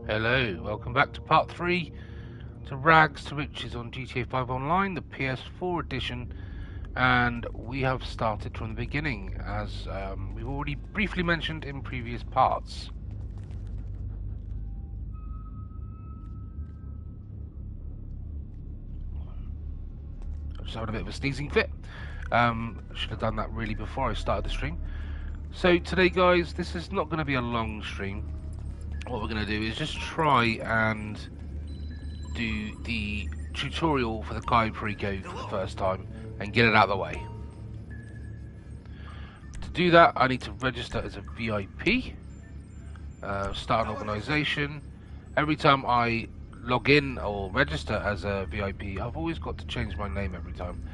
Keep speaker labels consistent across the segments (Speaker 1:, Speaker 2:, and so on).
Speaker 1: Hello, welcome back to part 3 to Rags to Riches on GTA 5 Online, the PS4 edition, and we have started from the beginning, as we've already briefly mentioned in previous parts. I'm just having a bit of a sneezing fit. Should have done that really before I started the stream. So today, guys, this is not going to be a long stream. What we're going to do is just try and do the tutorial for the Cayo Perico for the first time and get it out of the way. To do that, I need to register as a VIP, start an organisation. Every time I log in or register as a VIP, I've always got to change my name every time.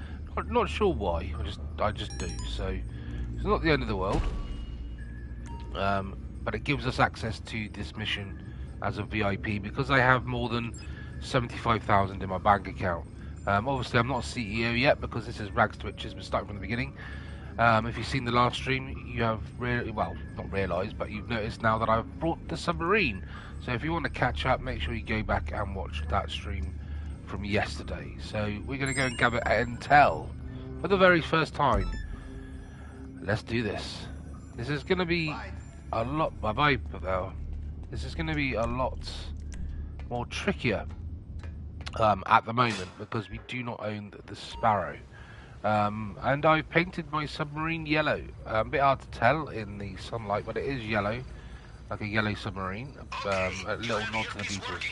Speaker 1: Not sure why, I just do. So it's not the end of the world, but it gives us access to this mission as a VIP because I have more than 75,000 in my bank account. Obviously, I'm not a CEO yet because this is Rags to Riches. We're starting from the beginning. If you've seen the last stream, you have not realised, but you've noticed now that I've brought the submarine. So if you want to catch up, make sure you go back and watch that stream from yesterday. So we're going to go and gather intel for the very first time. Let's do this. This is going to be a lot. Bye-bye, Pavel. This is going to be a lot more trickier at the moment because we do not own the Sparrow. And I've painted my submarine yellow. A bit hard to tell in the sunlight, but it is yellow, like a yellow submarine. A little nod to the Beatles.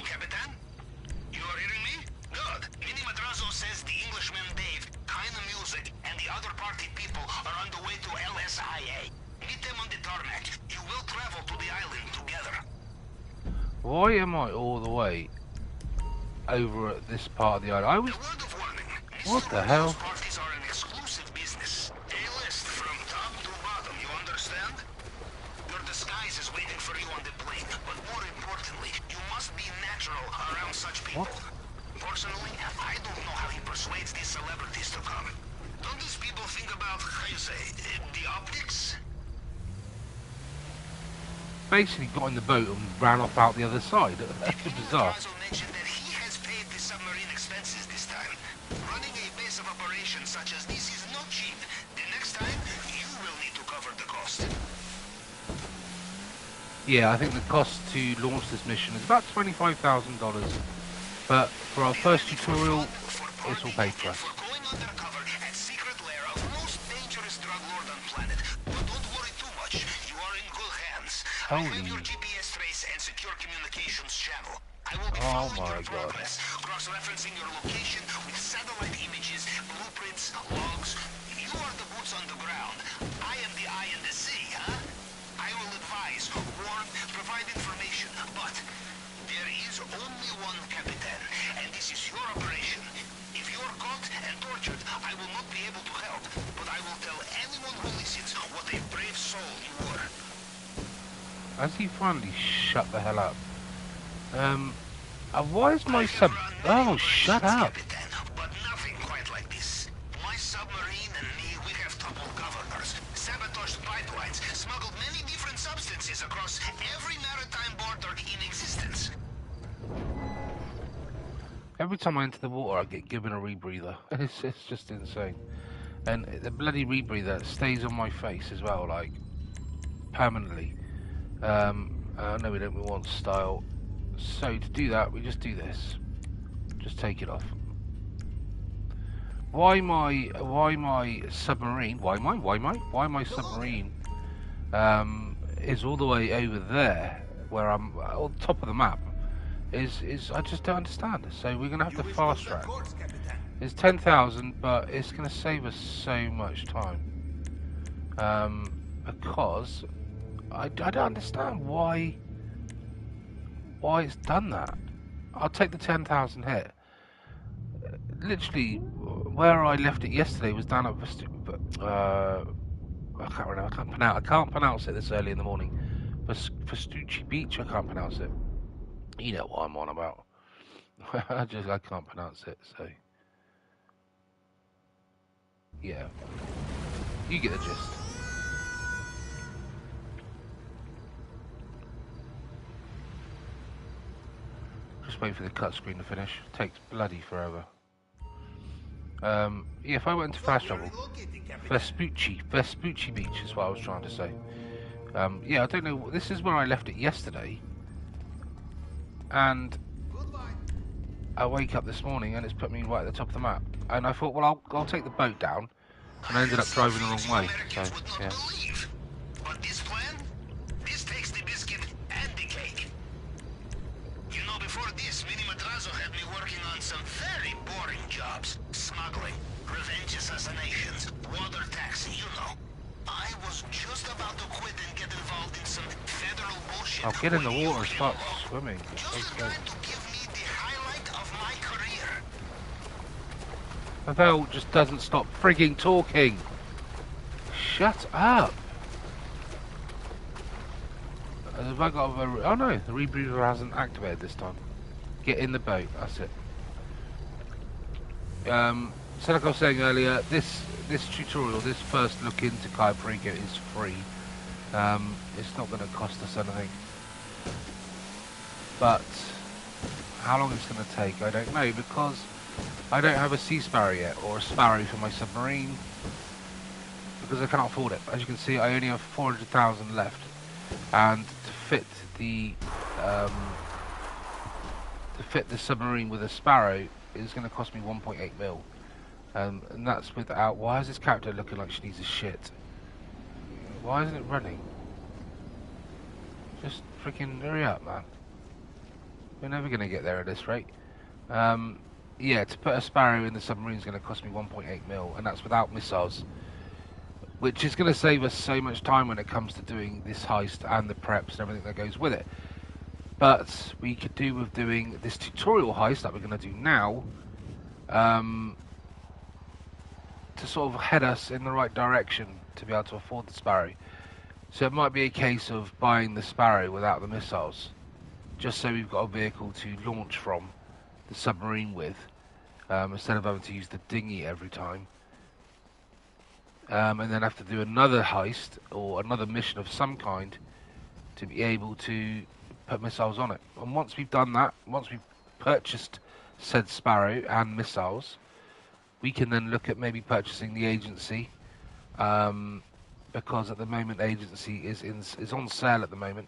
Speaker 2: You are hearing me? Good. Mini Madrazo says the Englishman Dave, Kinda Music, and the other party people are on the way to LSIA. Meet them on the tarmac. You will travel to the island together.
Speaker 1: Why am I all the way over at this part of the island? I was... What the hell?
Speaker 2: Parties are an exclusive business. A-list from top to bottom, you understand? Your disguise is waiting for you on the plane, but more importantly, you must be natural around such people.
Speaker 1: What?
Speaker 2: Personally, I don't know how he persuades these celebrities to come. Don't these people think about, how you say, the optics?
Speaker 1: Basically got in the boat and ran off out the other side. That's bizarre.
Speaker 2: Mentioned that he has paid the submarine expenses this time. Running a base of operations such as this is not cheap. The next time, you will need to cover the cost.
Speaker 1: Yeah, I think the cost to launch this mission is about $25,000. But for our first tutorial, it's all paid for us.
Speaker 2: For going undercover at secret lair of most dangerous drug lord on planet. But don't worry too much. You are in good hands. I have your GPS trace and secure communications channel. I will be following your progress, cross-referencing your location with satellite images, blueprints, logs. You are the boots on the ground. I am the eye in the sea, huh? I will advise, warn, provide information, but there is only one Capitan, and this is your operation. If you are caught and tortured, I will not be able to help, but I will tell anyone who listens what a brave soul you were.
Speaker 1: Has he finally shut the hell up? Why is my sub... Oh, shut up.
Speaker 2: Capitan, but nothing quite like this. My submarine and me, we have toppled governors, sabotaged pipelines, smuggled many different substances across every maritime border in existence.
Speaker 1: Every time I enter the water, I get given a rebreather. It's just insane. And the bloody rebreather stays on my face as well, like, permanently. No, we don't. We want style. So to do that, we just do this. Just take it off. Why my submarine? Why my submarine? Is all the way over there, where I'm on top of the map. Is I just don't understand. So we're gonna have to fast track. It's 10,000, but it's gonna save us so much time. Because I don't understand why it's done that. I'll take the 10,000 hit. Literally, where I left it yesterday was down at I can't remember. I can't pronounce it this early in the morning. Vestucci Beach. I can't pronounce it. You know what I'm on about. I can't pronounce it. So yeah, you get the gist. just wait for the cut screen to finish. It takes bloody forever. Yeah, if I went into fast travel, Vespucci Beach is what I was trying to say. Yeah, I don't know. This is where I left it yesterday, and I wake up this morning and it's put me right at the top of the map. And I thought, well, I'll take the boat down, and I ended up driving the wrong way. So yeah.
Speaker 2: But this plan, this takes the biscuit and the cake. You know, before this, Mini Madrazo had me working on some very boring jobs. Smuggling, revenge assassinations, water taxi, you know. I was just about to quit and get involved in some federal bullshit.
Speaker 1: I'll get in the water and start swimming.
Speaker 2: Just trying to give me the highlight of my career.
Speaker 1: Pavel just doesn't stop frigging talking. Shut up. Have I got a... Oh no, the rebreather hasn't activated this time. Get in the boat, that's it. So like I was saying earlier, this tutorial, this first look into Cayo Perico is free. It's not going to cost us anything. But how long it's going to take, I don't know, because I don't have a sea sparrow yet, or a sparrow for my submarine, because I can't afford it. As you can see, I only have 400,000 left, and to fit the submarine with a sparrow is going to cost me 1.8 mil. And that's without... Why is this character looking like she needs a shit? Why isn't it running? Just freaking hurry up, man. We're never going to get there at this rate. Yeah, to put a sparrow in the submarine is going to cost me 1.8 mil, and that's without missiles. Which is going to save us so much time when it comes to doing this heist and the preps and everything that goes with it. But we could do with doing this tutorial heist that we're going to do now, to sort of head us in the right direction to be able to afford the Sparrow. So it might be a case of buying the Sparrow without the missiles, just so we've got a vehicle to launch from the submarine with, instead of having to use the dinghy every time. And then have to do another heist or another mission of some kind to be able to put missiles on it. And once we've done that, once we've purchased said Sparrow and missiles, we can then look at maybe purchasing the agency, because at the moment the agency is on sale at the moment,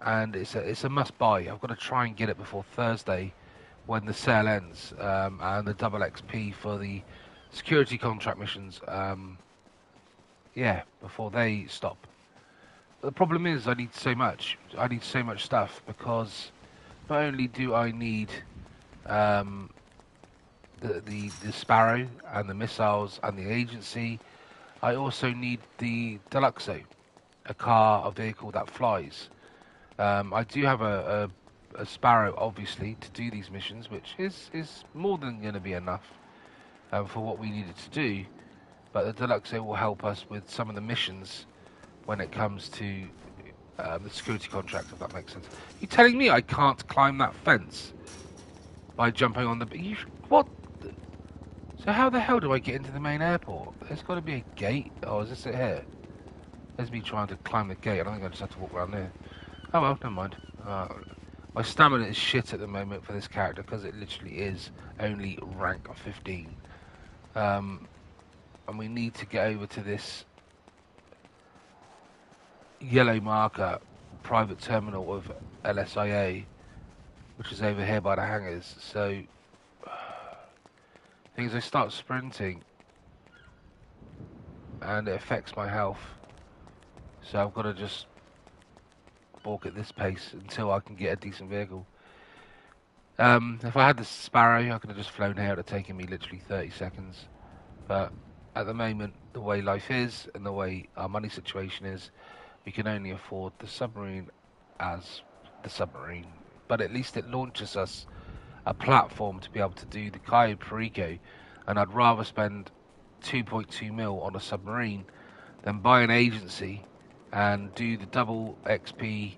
Speaker 1: and it's a must buy. I've got to try and get it before Thursday when the sale ends, and the double XP for the security contract missions, yeah, before they stop. But the problem is I need so much stuff, because not only do I need the Sparrow and the missiles and the agency, I also need the Deluxo, a vehicle that flies. I do have a Sparrow, obviously, to do these missions, which is more than going to be enough for what we needed to do, but the Deluxo will help us with some of the missions when it comes to the security contract, if that makes sense. You're telling me I can't climb that fence by jumping on the... What? So how the hell do I get into the main airport? There's got to be a gate. Oh, is this it here? There's me trying to climb the gate. I don't think I just have to walk around there. Oh well, never mind. My stamina is shit at the moment for this character, because it literally is only rank 15. And we need to get over to this yellow marker private terminal of LSIA, which is over here by the hangars. So things, I start sprinting and it affects my health, so I've got to just walk at this pace until I can get a decent vehicle. If I had the Sparrow, I could have just flown here. It would have taken me literally 30 seconds, but at the moment, the way life is and the way our money situation is, we can only afford the submarine as the submarine. But at least it launches us a platform to be able to do the Cayo Perico, and I'd rather spend 2.2 mil on a submarine than buy an agency and do the double XP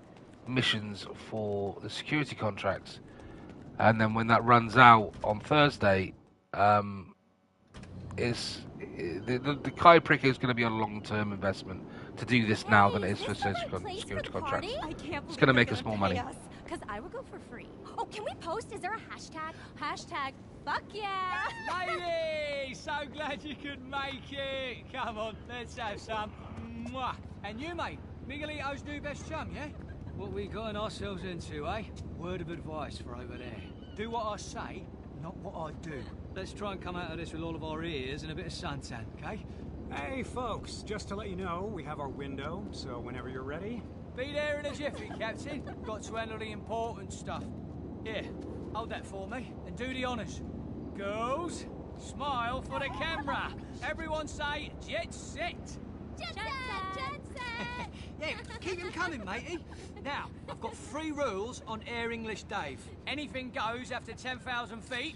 Speaker 1: missions for the security contracts, and then when that runs out on Thursday, it's the Cayo Perico is going to be a long-term investment to do this now than it is for security contracts.
Speaker 3: I can't
Speaker 1: It's
Speaker 3: believe
Speaker 1: going to
Speaker 3: they're
Speaker 1: make us
Speaker 3: gonna
Speaker 1: more
Speaker 3: pay
Speaker 1: money.
Speaker 3: us, 'cause I would go for free. Oh, can we post? Is there a hashtag? Hashtag fuck yeah.
Speaker 4: Lady, so glad you could make it. Come on, let's have some. Mwah. And you, mate, Miguelito's new best chum, yeah? What we gotten ourselves into, eh? Word of advice for over there. Do what I say, not what I do. Let's try and come out of this with all of our ears and a bit of suntan, okay?
Speaker 5: Hey, folks, just to let you know, we have our window, so whenever you're ready.
Speaker 4: Be there in a jiffy, Captain. Got to handle the important stuff. Here, hold that for me, and do the honours. Girls, smile for the camera. Everyone say, jet set.
Speaker 3: Jet set.
Speaker 4: Yeah, keep him coming, matey. Now, I've got 3 rules on Air English Dave. Anything goes after 10,000 feet.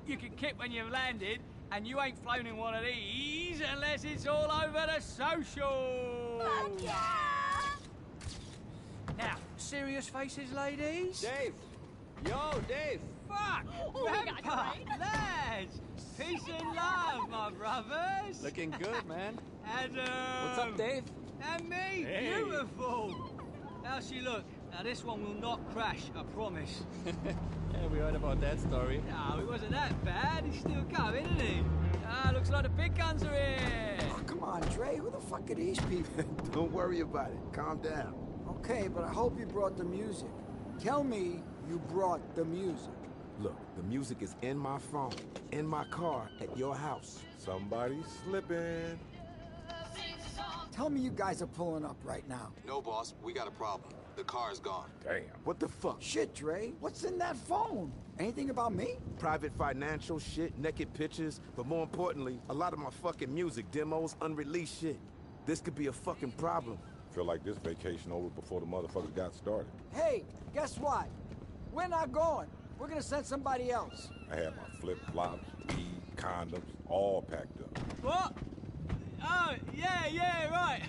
Speaker 4: You can kick when you've landed, and you ain't flown in one of these unless it's all over the social.
Speaker 3: Fuck yeah.
Speaker 4: Now, serious faces, ladies.
Speaker 6: Dave! Yo, Dave!
Speaker 4: Fuck!
Speaker 3: Oh, we got it right.
Speaker 4: Lads! Peace and love, my brothers!
Speaker 6: Looking good, man.
Speaker 4: Adam!
Speaker 6: What's up, Dave?
Speaker 4: And me!
Speaker 6: Hey.
Speaker 4: Beautiful! How's she look? Now, this one will not crash, I promise.
Speaker 6: Yeah, we heard about that story.
Speaker 4: No, it wasn't that bad. He's still coming, isn't he? Ah, looks like the big guns are here!
Speaker 7: Oh, come on, Dre. Who the fuck are these people?
Speaker 8: Don't worry about it. Calm down.
Speaker 7: Okay, but I hope you brought the music. Tell me you brought the music.
Speaker 8: Look, the music is in my phone, in my car, at your house.
Speaker 9: Somebody's slipping.
Speaker 7: Tell me you guys are pulling up right now.
Speaker 10: No, boss. We got a problem. The car is gone.
Speaker 8: Damn. What the fuck?
Speaker 7: Shit, Dre. What's in that phone? Anything about me?
Speaker 8: Private financial shit, naked pictures, but more importantly, a lot of my fucking music demos, unreleased shit. This could be a fucking problem.
Speaker 9: Feel like this vacation over before the motherfuckers got started.
Speaker 7: Hey, guess what? We're not going. We're gonna send somebody else.
Speaker 9: I had my flip-flops, weed, condoms, all packed up.
Speaker 4: What? Oh, yeah, right.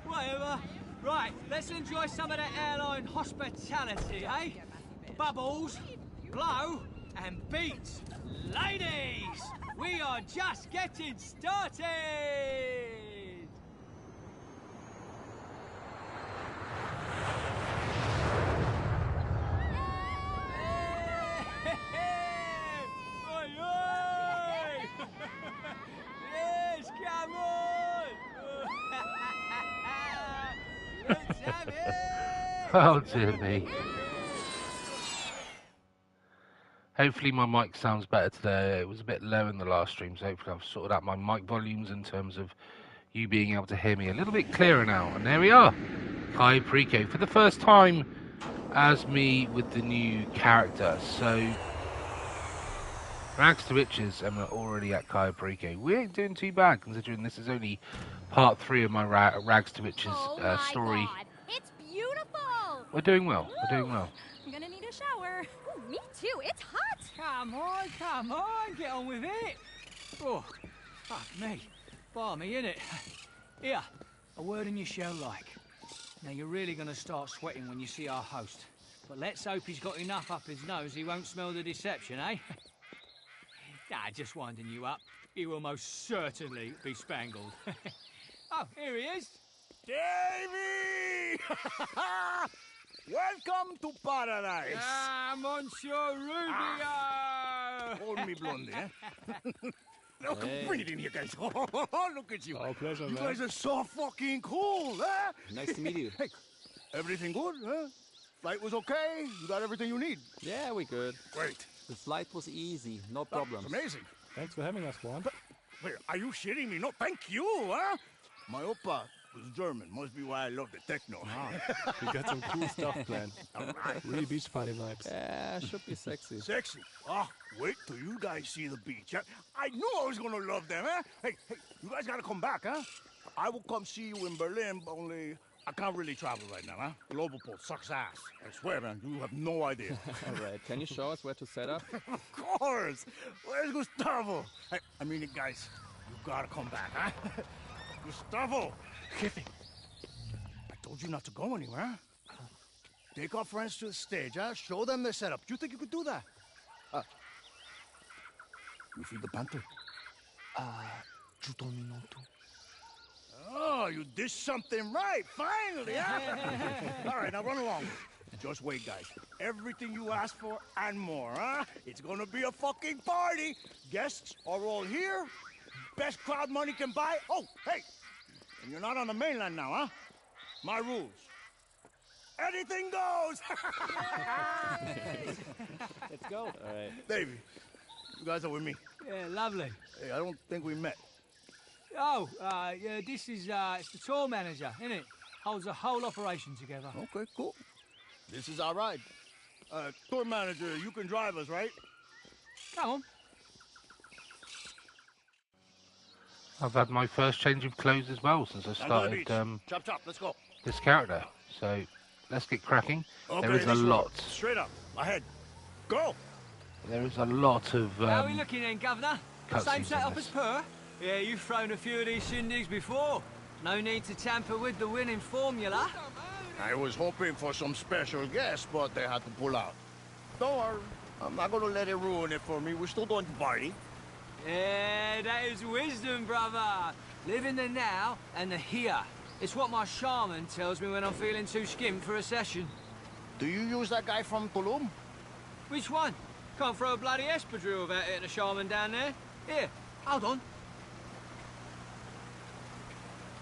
Speaker 4: Whatever. Right, let's enjoy some of that airline hospitality, eh? Bubbles, blow, and beats. Ladies, we are just getting started! Oi, oi! Yes, come on! Let's have it!
Speaker 1: Oh dear me. Hopefully my mic sounds better today. It was a bit low in the last stream, so hopefully I've sorted out my mic volumes in terms of you being able to hear me a little bit clearer now. And there we are. Cayo Perico for the first time as me with the new character. So rags to riches, and we're already at Cayo Perico. We ain't doing too bad considering this is only part 3 of my rags to riches story.
Speaker 3: God. It's beautiful.
Speaker 1: We're doing well. We're doing well.
Speaker 3: I'm gonna need a shower. Ooh, me too. It's hot.
Speaker 4: Come on, get on with it. Oh, fuck me. Balmy, innit? Here, a word in your shell like. Now, you're really gonna start sweating when you see our host. But let's hope he's got enough up his nose he won't smell the deception, eh? Nah, just winding you up. He will most certainly be spangled. Oh, here he is.
Speaker 6: Davy! Welcome to paradise!
Speaker 4: Ah, Monsieur Rubio!
Speaker 6: Hold me, Blondie, eh? Look, bring it in here, guys. Look at you.
Speaker 5: Oh, pleasure,
Speaker 6: You
Speaker 5: man.
Speaker 6: guys are so fucking cool, huh?
Speaker 10: Nice to meet you.
Speaker 6: Hey, everything good, huh? Flight was okay? You got everything you need?
Speaker 10: Yeah, we good.
Speaker 6: Great.
Speaker 10: The flight was easy, no
Speaker 6: That's
Speaker 10: problems.
Speaker 6: amazing.
Speaker 5: Thanks for having us, Juan.
Speaker 6: Wait, are you shitting me? No, thank you, huh? My oppa was German. Must be why I love the techno.
Speaker 5: We got some cool stuff planned. Really beach party vibes.
Speaker 10: Yeah, should be sexy.
Speaker 6: Sexy. Ah, wait till you guys see the beach. Huh? I knew I was gonna love them, huh? Hey, you guys gotta come back, huh? I will come see you in Berlin, only I can't really travel right now, huh? Global Port sucks ass. I swear, man, you have no idea.
Speaker 10: All right, can you show us where to set up?
Speaker 6: Of course. Where's Gustavo? Hey, I mean it, guys. You gotta come back, huh? Gustavo, Kiffy. I told you not to go anywhere. Take our friends to the stage, huh? Show them the setup. Do you think you could do that? You feed the panther? Oh, you did something right, finally, huh? All right, now run along. Just wait, guys. Everything you asked for and more, huh? It's gonna be a fucking party. Guests are all here. Best crowd money can buy. Oh, hey, and you're not on the mainland now, huh? My rules. Anything goes.
Speaker 10: Let's go. All right.
Speaker 6: Davey, you guys are with me.
Speaker 4: Yeah, lovely.
Speaker 6: Hey, I don't think we met.
Speaker 4: Oh, yeah, this is, it's the tour manager, innit? Holds the whole operation together.
Speaker 6: Okay, cool. This is our ride. Tour manager, you can drive us, right?
Speaker 4: Come on.
Speaker 1: I've had my first change of clothes as well since I started
Speaker 6: Chop, chop, let's go.
Speaker 1: this character. So let's get cracking.
Speaker 6: Okay,
Speaker 1: there is a
Speaker 6: this road.
Speaker 1: lot.
Speaker 6: Straight up, ahead. Go!
Speaker 1: There is a lot of.
Speaker 4: How are we looking then, Governor?
Speaker 1: cutscenes
Speaker 4: Same
Speaker 1: in
Speaker 4: setup
Speaker 1: this.
Speaker 4: as per? Yeah, you've thrown a few of these shindigs before. No need to tamper with the winning formula.
Speaker 6: I was hoping for some special guests, but they had to pull out. Don't worry, I'm not gonna let it ruin it for me. We're still going to party.
Speaker 4: Yeah, that is wisdom, brother. Live in the now and the here. It's what my shaman tells me when I'm feeling too skimmed for a session.
Speaker 6: Do you use that guy from Tulum?
Speaker 4: Which one? Can't throw a bloody espadrille without hitting a shaman down there. Here, hold on.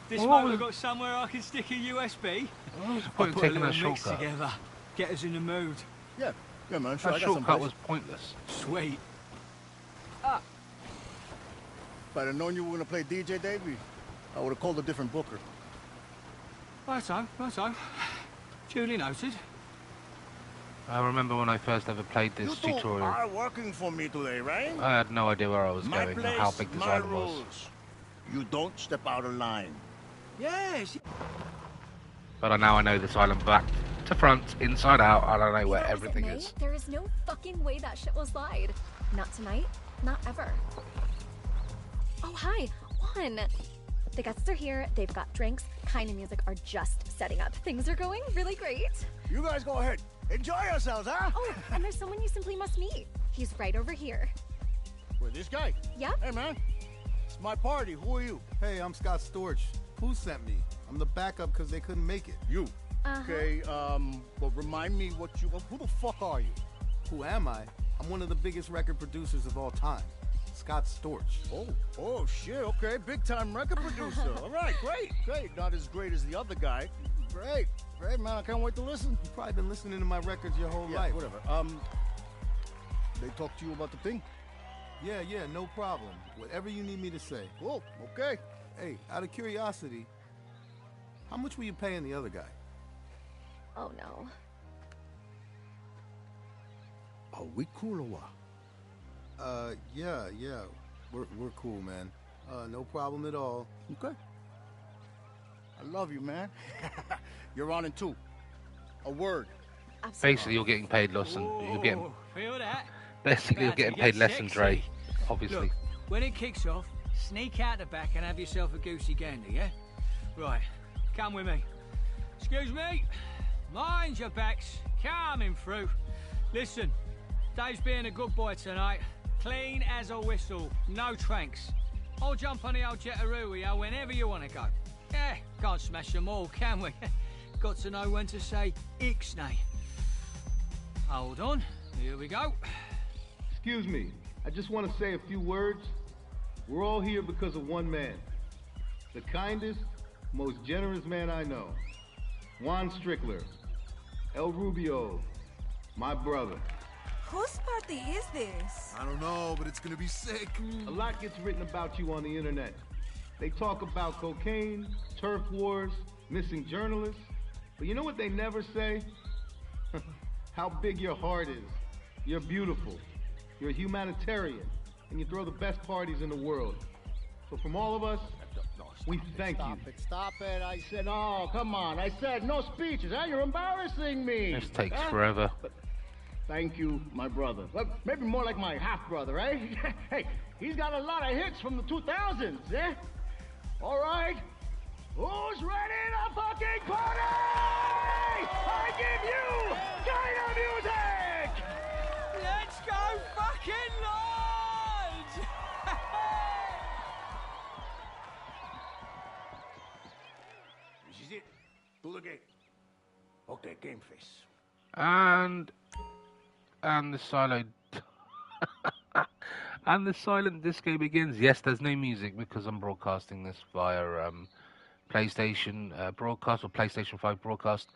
Speaker 4: This
Speaker 1: Well,
Speaker 4: one we've got somewhere I can stick a USB.
Speaker 1: What was the
Speaker 4: I'll
Speaker 1: point of
Speaker 4: put a
Speaker 1: taking
Speaker 4: little
Speaker 1: that
Speaker 4: mix
Speaker 1: shortcut?
Speaker 4: together. Get us in the mood.
Speaker 6: Yeah, man, sure,
Speaker 1: That
Speaker 6: I got some
Speaker 1: shortcut
Speaker 6: place.
Speaker 1: was pointless.
Speaker 4: Sweet.
Speaker 6: If I'd have known you were gonna play DJ, Davey, I would have called a different booker.
Speaker 4: Righto. Duly noted.
Speaker 1: I remember when I first ever played this
Speaker 6: You two
Speaker 1: tutorial.
Speaker 6: are working for me today, right?
Speaker 1: I had no idea where I was
Speaker 6: My
Speaker 1: going or
Speaker 6: place,
Speaker 1: how big this
Speaker 6: my
Speaker 1: island was.
Speaker 6: rules. You don't step out of line.
Speaker 4: Yes.
Speaker 1: But now I know this island back to front, inside out. I don't know where
Speaker 3: You know,
Speaker 1: everything
Speaker 3: May,
Speaker 1: is.
Speaker 3: There is no fucking way that shit will slide. Not tonight, not ever. Oh, hi, Juan. The guests are here, they've got drinks, kind of music are just setting up. Things are going really great.
Speaker 6: You guys go ahead. Enjoy yourselves, huh?
Speaker 3: Oh, and there's someone you simply must meet. He's right over here.
Speaker 6: Where, this guy?
Speaker 3: Yep.
Speaker 6: Hey, man. It's my party. Who are you?
Speaker 11: Hey, I'm Scott Storch. Who sent me? I'm the backup because they couldn't make it.
Speaker 6: You. Okay, but remind me what you... Who the fuck are you?
Speaker 11: Who am I? I'm one of the biggest record producers of all time. Scott Storch.
Speaker 6: Oh, shit, okay. Big-time record producer. All right, great. Not as great as the other guy. Great, man. I can't wait to listen.
Speaker 11: You've probably been listening to my records your whole life.
Speaker 6: Whatever. They talked to you about the thing?
Speaker 11: Yeah, no problem. Whatever you need me to say.
Speaker 6: Cool, okay.
Speaker 11: Hey, out of curiosity, how much were you paying the other guy?
Speaker 3: Oh no.
Speaker 6: Are we cool or what?
Speaker 11: Yeah. We're cool, man. No problem at all.
Speaker 6: Okay. I love you, man. You're on in two. A word.
Speaker 3: Absolutely.
Speaker 1: Basically, you're getting paid less than you're getting.
Speaker 4: Ooh, feel that?
Speaker 1: Basically, you're
Speaker 4: About to
Speaker 1: getting
Speaker 4: get
Speaker 1: paid less than Dre,
Speaker 4: sexy.
Speaker 1: obviously.
Speaker 4: Look, when it kicks off, sneak out the back and have yourself a goosey gander, yeah? Right, come with me. Excuse me. Mind your backs. Coming through. Listen, Dave's being a good boy tonight. Clean as a whistle. No tranks. I'll jump on the old Jetaroo with you whenever you want to go. Yeah, can't smash them all, can we? Got to know when to say ixnay. Hold on. Here we go.
Speaker 11: Excuse me. I just want to say a few words. We're all here because of one man. The kindest, most generous man I know. Juan Strickler. El Rubio. My brother.
Speaker 12: Whose party is this?
Speaker 11: I don't know, but it's gonna be sick. A lot gets written about you on the internet. They talk about cocaine, turf wars, missing journalists. But you know what they never say? How big your heart is. You're beautiful. You're a humanitarian. And you throw the best parties in the world. So from all of us, we thank you.
Speaker 6: Stop it. I said, oh, come on. I said no speeches, huh? You're embarrassing me.
Speaker 1: This takes forever.
Speaker 6: But thank you, my brother. Well, maybe more like my half-brother, right? Hey, he's got a lot of hits from the 2000s, eh? All right. Who's ready to fucking party? I give you Cayo music!
Speaker 4: Let's go fucking Lord!
Speaker 6: it. Through the gate. Okay, game face.
Speaker 1: And the silent and the silent disco begins. Yes, there's no music because I'm broadcasting this via PlayStation broadcast or PlayStation 5 broadcast.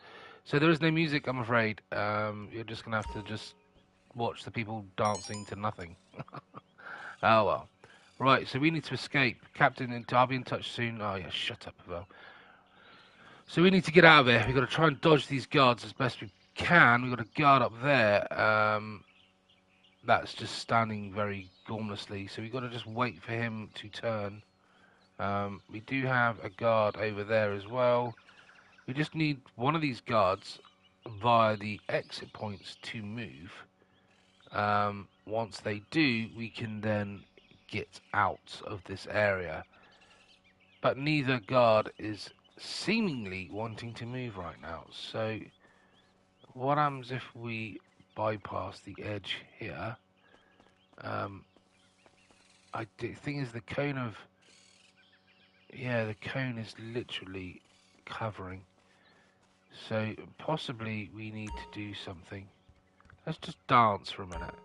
Speaker 1: So there is no music, I'm afraid. You're just gonna have to just watch the people dancing to nothing. Oh well. Right, so we need to escape. Captain, I'll be in touch soon. Oh yeah, shut up, Pavel. So we need to get out of here. We've got to try and dodge these guards as best we can. We've got a guard up there. That's just standing very gormlessly. So we've got to just wait for him to turn. We do have a guard over there as well. We just need one of these guards via the exit points to move. Once they do, we can then get out of this area. But neither guard is seemingly wanting to move right now. So what happens if we bypass the edge here? The thing is, the cone of... Yeah, the cone is literally covering. So possibly we need to do something. Let's just dance for a minute.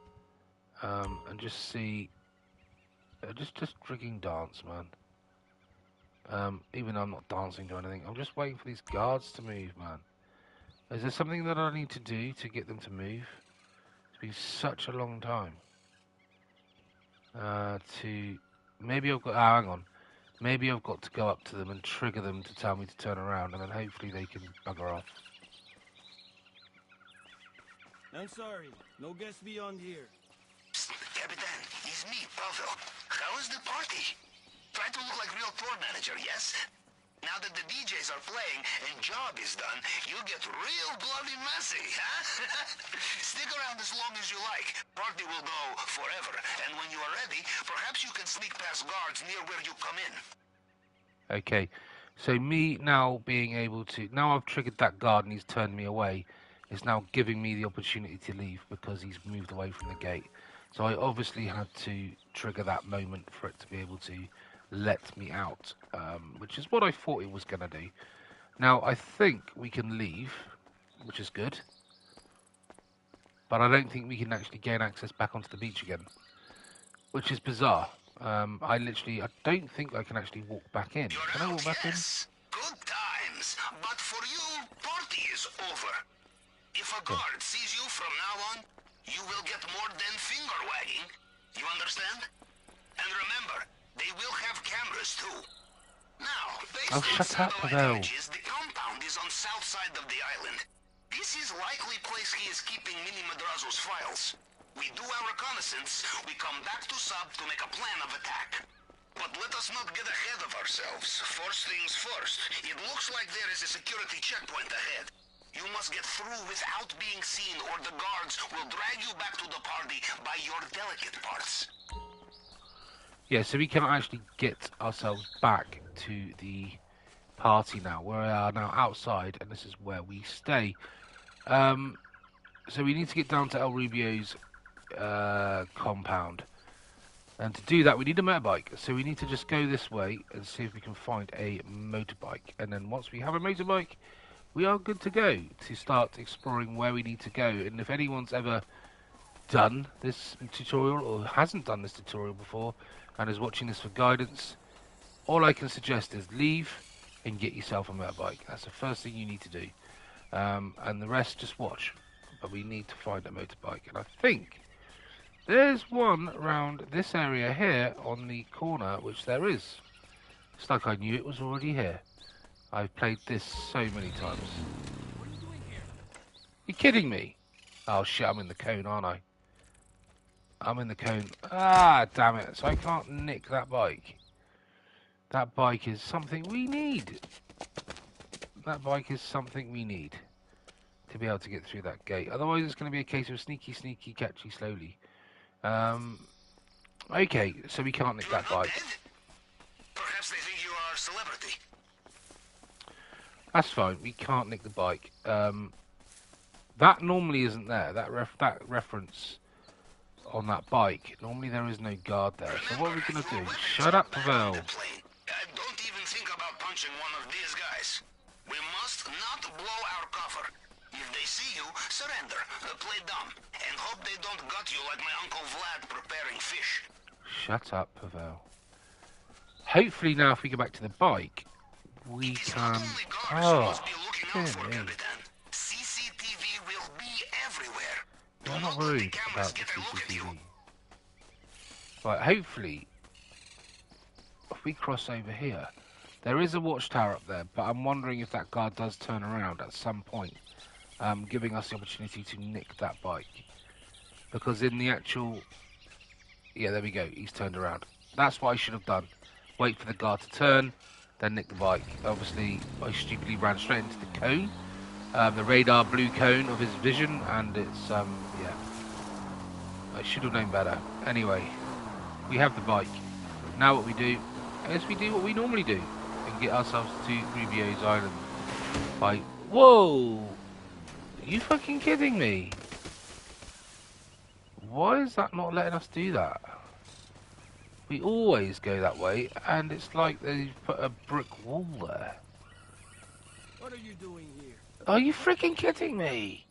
Speaker 1: And just see... just freaking dance, man. Even though I'm not dancing to anything, I'm just waiting for these guards to move, man. Is there something that I need to do to get them to move? It's been such a long time. Maybe I've got... hang on. Maybe I've got to go up to them and trigger them to tell me to turn around, and then hopefully they can bugger off.
Speaker 13: I'm sorry. No guests beyond here.
Speaker 2: Capitan, it's me, Pavel. How is the party? Try to look like real tour manager, yes? Now that the DJs are playing and job is done, you'll get real bloody messy, huh? Stick around as long as you like. Party will go forever, and when you are ready, perhaps you can sneak past guards near where you come in.
Speaker 1: Okay, so me now being able to... Now I've triggered that guard and he's turned me away. It's now giving me the opportunity to leave because he's moved away from the gate. So I obviously had to trigger that moment for it to be able to let me out, which is what I thought it was going to do. Now, I think we can leave, which is good. But I don't think we can actually gain access back onto the beach again, which is bizarre. I don't think I can actually walk back in. Can I walk back in?
Speaker 2: Good times, but for you, party is over. If a guard sees you from now on, you will get more than finger wagging. You understand? And remember, they will have cameras too. Now, based on satellite images, the compound is on south side of the island. This is likely place he is keeping Mini Madrazo's files. We do our reconnaissance, we come back to sub to make a plan of attack. But let us not get ahead of ourselves. First things first, it looks like there is a security checkpoint ahead. You must get through without being seen, or the guards will drag you back to the party by your delicate parts.
Speaker 1: Yeah, so we can actually get ourselves back to the party now. We are now outside, and this is where we stay. So we need to get down to El Rubio's compound. And to do that, we need a motorbike. So we need to just go this way and see if we can find a motorbike. And then once we have a motorbike, we are good to go to start exploring where we need to go. And if anyone's ever done this tutorial or hasn't done this tutorial before and is watching this for guidance, all I can suggest is leave and get yourself a motorbike. That's the first thing you need to do. And the rest, just watch. But we need to find a motorbike. And I think there's one around this area here on the corner, which there is. It's like I knew it was already here. I've played this so many times.
Speaker 13: What are you doing here?
Speaker 1: You kidding me? Oh shit, I'm in the cone, aren't I? I'm in the cone. Ah, damn it. So I can't nick that bike. That bike is something we need. That bike is something we need to be able to get through that gate. Otherwise, it's going to be a case of sneaky, sneaky, catchy, slowly. Okay, so we can't nick that bike.
Speaker 2: Perhaps they think you are a celebrity.
Speaker 1: That's fine. We can't nick the bike. That normally isn't there. That reference on that bike. Normally there is no guard there. So what are we going to do? Shut up, Pavel.
Speaker 2: Don't even think about punching one of these guys. We see you, surrender, play dumb, and hope they don't gut you like my Uncle Vlad preparing fish.
Speaker 1: Shut up, Pavel. Hopefully now if we go back to the bike, we can... Oh,
Speaker 2: CCTV will be everywhere.
Speaker 1: I'm not worried about the CCTV. Right, hopefully, if we cross over here, there is a watchtower up there, but I'm wondering if that guard does turn around at some point, giving us the opportunity to nick that bike. Because in the actual... Yeah, there we go, he's turned around. That's what I should have done. Wait for the guard to turn, then nick the bike. Obviously, I stupidly ran straight into the cone, the radar blue cone of his vision, and it's, yeah. I should have known better. Anyway, we have the bike. Now what we do is we do what we normally do and get ourselves to Rubio's Island by... Whoa! Are you fucking kidding me? Why is that not letting us do that? We always go that way, and it's like they've put a brick wall there.
Speaker 13: What are you doing here?
Speaker 1: Are you freaking kidding me?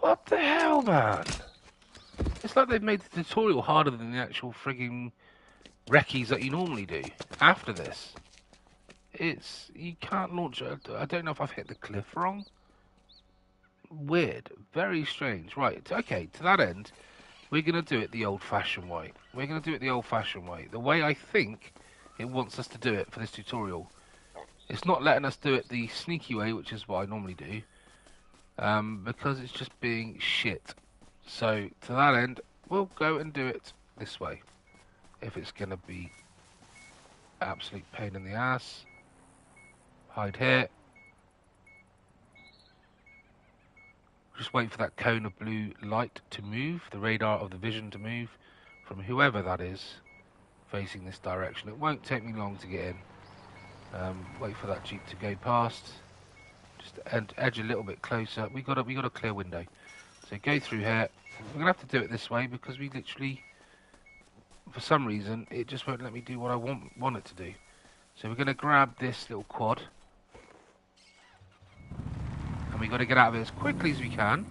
Speaker 1: What the hell, man? It's like they've made the tutorial harder than the actual frigging recce's that you normally do. After this, it's... You can't launch it. I don't know if I've hit the cliff wrong. Weird. Very strange. Right, okay, to that end... We're going to do it the old-fashioned way. We're going to do it the old-fashioned way. The way I think it wants us to do it for this tutorial. It's not letting us do it the sneaky way, which is what I normally do. Because it's just being shit. So, to that end, we'll go and do it this way. If it's going to be absolute pain in the ass. Hide here. Just wait for that cone of blue light to move, the radar of the vision to move, from whoever that is, facing this direction. It won't take me long to get in. Wait for that jeep to go past. Just edge a little bit closer. We got a clear window, so go through here. We're gonna have to do it this way because we literally, for some reason, it just won't let me do what I want it to do. So we're gonna grab this little quad. We've got to get out of it as quickly as we can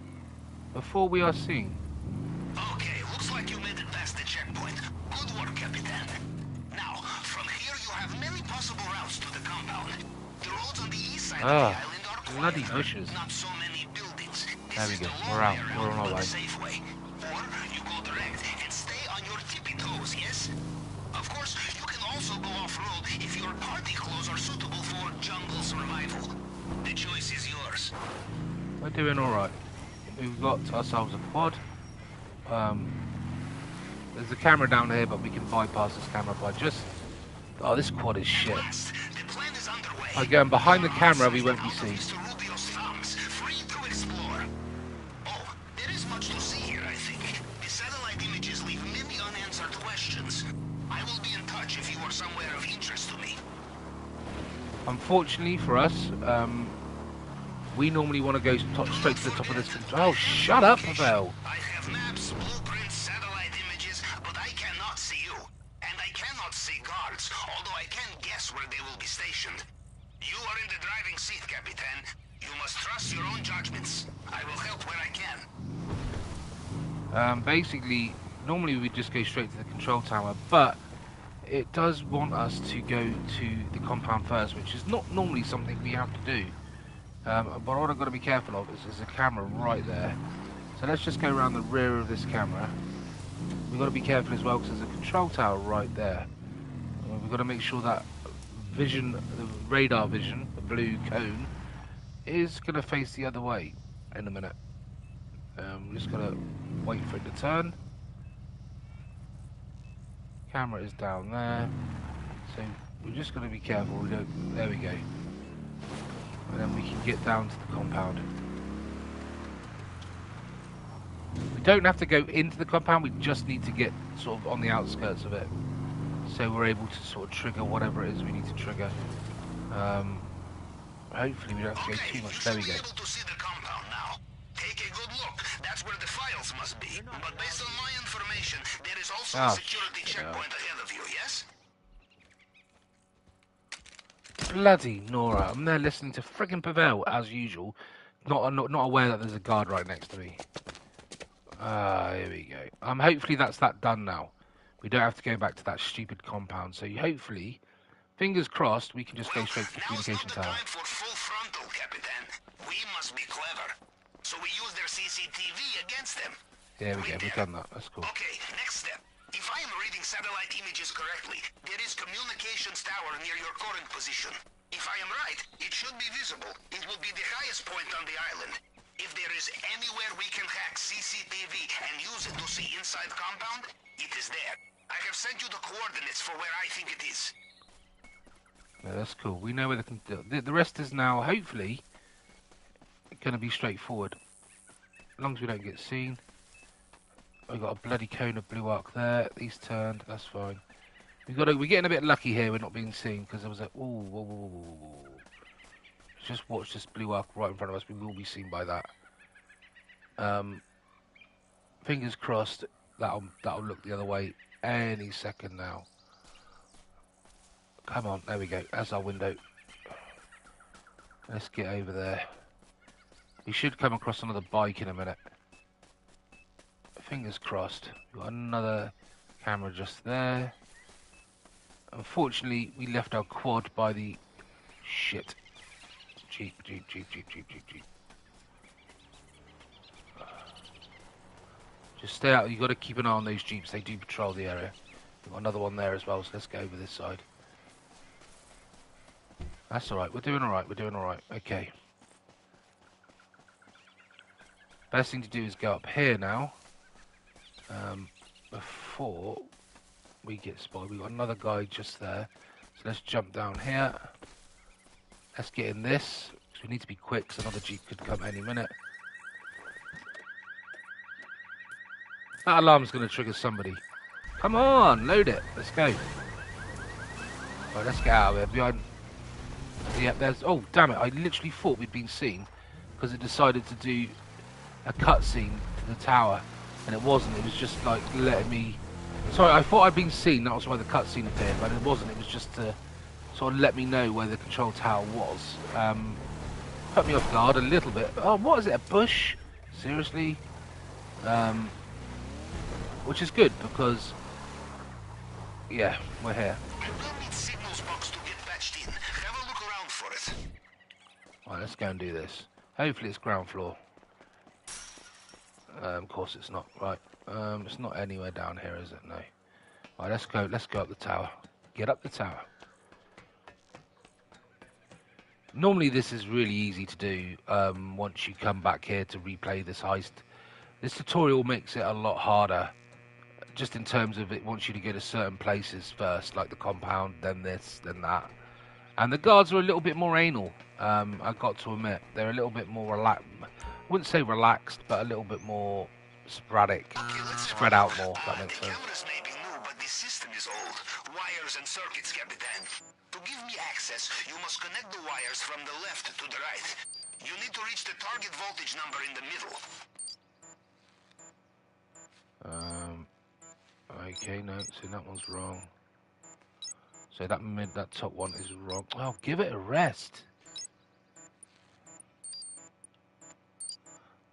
Speaker 1: before we are seen.
Speaker 2: Okay, looks like you made it past the checkpoint. Good work, Capitan. Now, from here you have many possible routes to the compound. The roads on the east side of the island are
Speaker 1: bloody bushes.
Speaker 2: Not so many buildings.
Speaker 1: There we go. We're out. We're on our way.
Speaker 2: Safe way. Or you go direct and stay on your tippy toes, yes? Of course, you can also go off-road if your party clothes are suitable for jungle survival. The choice is yours.
Speaker 1: We're doing alright. We've got ourselves a quad. There's a camera down here, but we can bypass this camera by just... Oh, this quad is shit. Again, behind the camera, we won't be seen.
Speaker 2: Oh, there is much to see here, I think. The satellite images leave many unanswered questions. I will be in touch if you are somewhere of interest to me.
Speaker 1: Unfortunately for us, we normally want to go straight to the top of this. Oh, shut up, Pavel.
Speaker 2: I have maps, blueprints, satellite images, but I cannot see you. And I cannot see guards, although I can guess where they will be stationed. You are in the driving seat, Capitan. You must trust your own judgments. I will help where I can.
Speaker 1: Basically, normally we just go straight to the control tower, but it does want us to go to the compound first, which is not normally something we have to do. But what I've got to be careful of is there's a camera right there. So let's just go around the rear of this camera. We've got to be careful as well because there's a control tower right there. We've got to make sure that vision, the radar vision, the blue cone, is going to face the other way in a minute. We're just going to wait for it to turn. Camera is down there, so we're just going to be careful. We don't. There we go, and then we can get down to the compound. We don't have to go into the compound. We just need to get sort of on the outskirts of it, so we're able to sort of trigger whatever it is we need to trigger. Hopefully, we don't have to go too much. There we go.
Speaker 2: Take a good look. That's where the files must be. But based on my information, there is also a security checkpoint ahead of you, yes?
Speaker 1: Bloody Nora. I'm there listening to friggin' Pavel, as usual, Not aware that there's a guard right next to me. Here we go. Hopefully that's that done now. We don't have to go back to that stupid compound. So hopefully, fingers crossed, we can just go straight to the communication tower.
Speaker 2: Time for full frontal, Capitan. We must be clever. So we use their CCTV against them.
Speaker 1: There we go. We've done that. That's cool.
Speaker 2: Okay, next step. If I am reading satellite images correctly, there is communications tower near your current position. If I am right, it should be visible. It will be the highest point on the island. If there is anywhere we can hack CCTV and use it to see inside compound, it is there. I have sent you the coordinates for where I think it is.
Speaker 1: Yeah, that's cool. We know where the rest is now, hopefully, going to be straightforward. As long as we don't get seen. We've got a bloody cone of blue arc there. He's turned. That's fine. We're getting a bit lucky here. We're not being seen because there was a. Ooh, whoa, whoa, whoa, whoa. Just watch this blue arc right in front of us. We will be seen by that. Fingers crossed. That'll look the other way any second now. Come on. There we go. That's our window. Let's get over there. We should come across another bike in a minute. Fingers crossed. We've got another camera just there. Unfortunately, we left our quad by the shit. Jeep. Just stay out. You've got to keep an eye on those jeeps. They do patrol the area. We've got another one there as well, so let's go over this side. That's alright. We're doing alright. Okay. Best thing to do is go up here now. Before we get spotted. We've got another guy just there. So let's jump down here. Let's get in this. Because we need to be quick, because another jeep could come any minute. That alarm's going to trigger somebody. Come on, load it. Let's go. Right, let's get out of here. Behind. Yep, there's. Oh, damn it. I literally thought we'd been seen. Because it decided to do a cutscene to the tower. And it wasn't. It was just like letting me. Sorry, I thought I'd been seen. That was why the cutscene appeared. But it wasn't. It was just to sort of let me know where the control tower was. Put me off guard a little bit. Oh, what is it? A bush? Seriously? Which is good because, yeah, we're here. Right, let's go and do this. Hopefully it's ground floor. Of course it's not. Right, it's not anywhere down here, is it? No. Right, let's go up the tower. Get up the tower. Normally this is really easy to do once you come back here to replay this heist. This tutorial makes it a lot harder. Just in terms of it wants you to go to certain places first, like the compound, then this, then that. And the guards are a little bit more anal, I've got to admit. They're a little bit more relaxed. I wouldn't say relaxed, but a little bit more sporadic. Spread out more, if that makes sense.
Speaker 2: The cameras may be new, but the system is old. Wires and circuits, Capitan. To give me access, you must connect the wires from the left to the right. You need to reach the target voltage number in the middle.
Speaker 1: Okay, no, so that one's wrong. So that top one is wrong. Oh, give it a rest.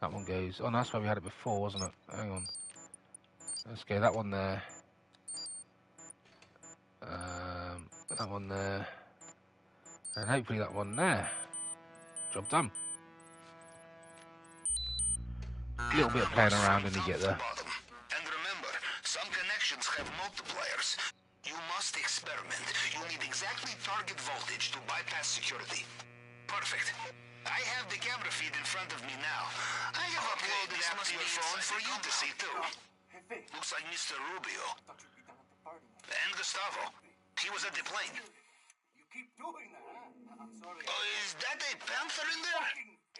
Speaker 1: That one goes. Oh, that's why we had it before, wasn't it? Hang on. Let's go that one there. That one there. And hopefully that one there. Job done. A little bit of playing around and you get there.
Speaker 2: And remember, some connections have multipliers. You must experiment. You need exactly target voltage to bypass security. Perfect. I have the camera feed in front of me now. I have uploaded it to your phone for you to see too. Looks like Mr. Rubio. And Gustavo. He was at the plane.
Speaker 6: You keep doing that, huh? I'm sorry.
Speaker 2: Oh, is that a panther in there?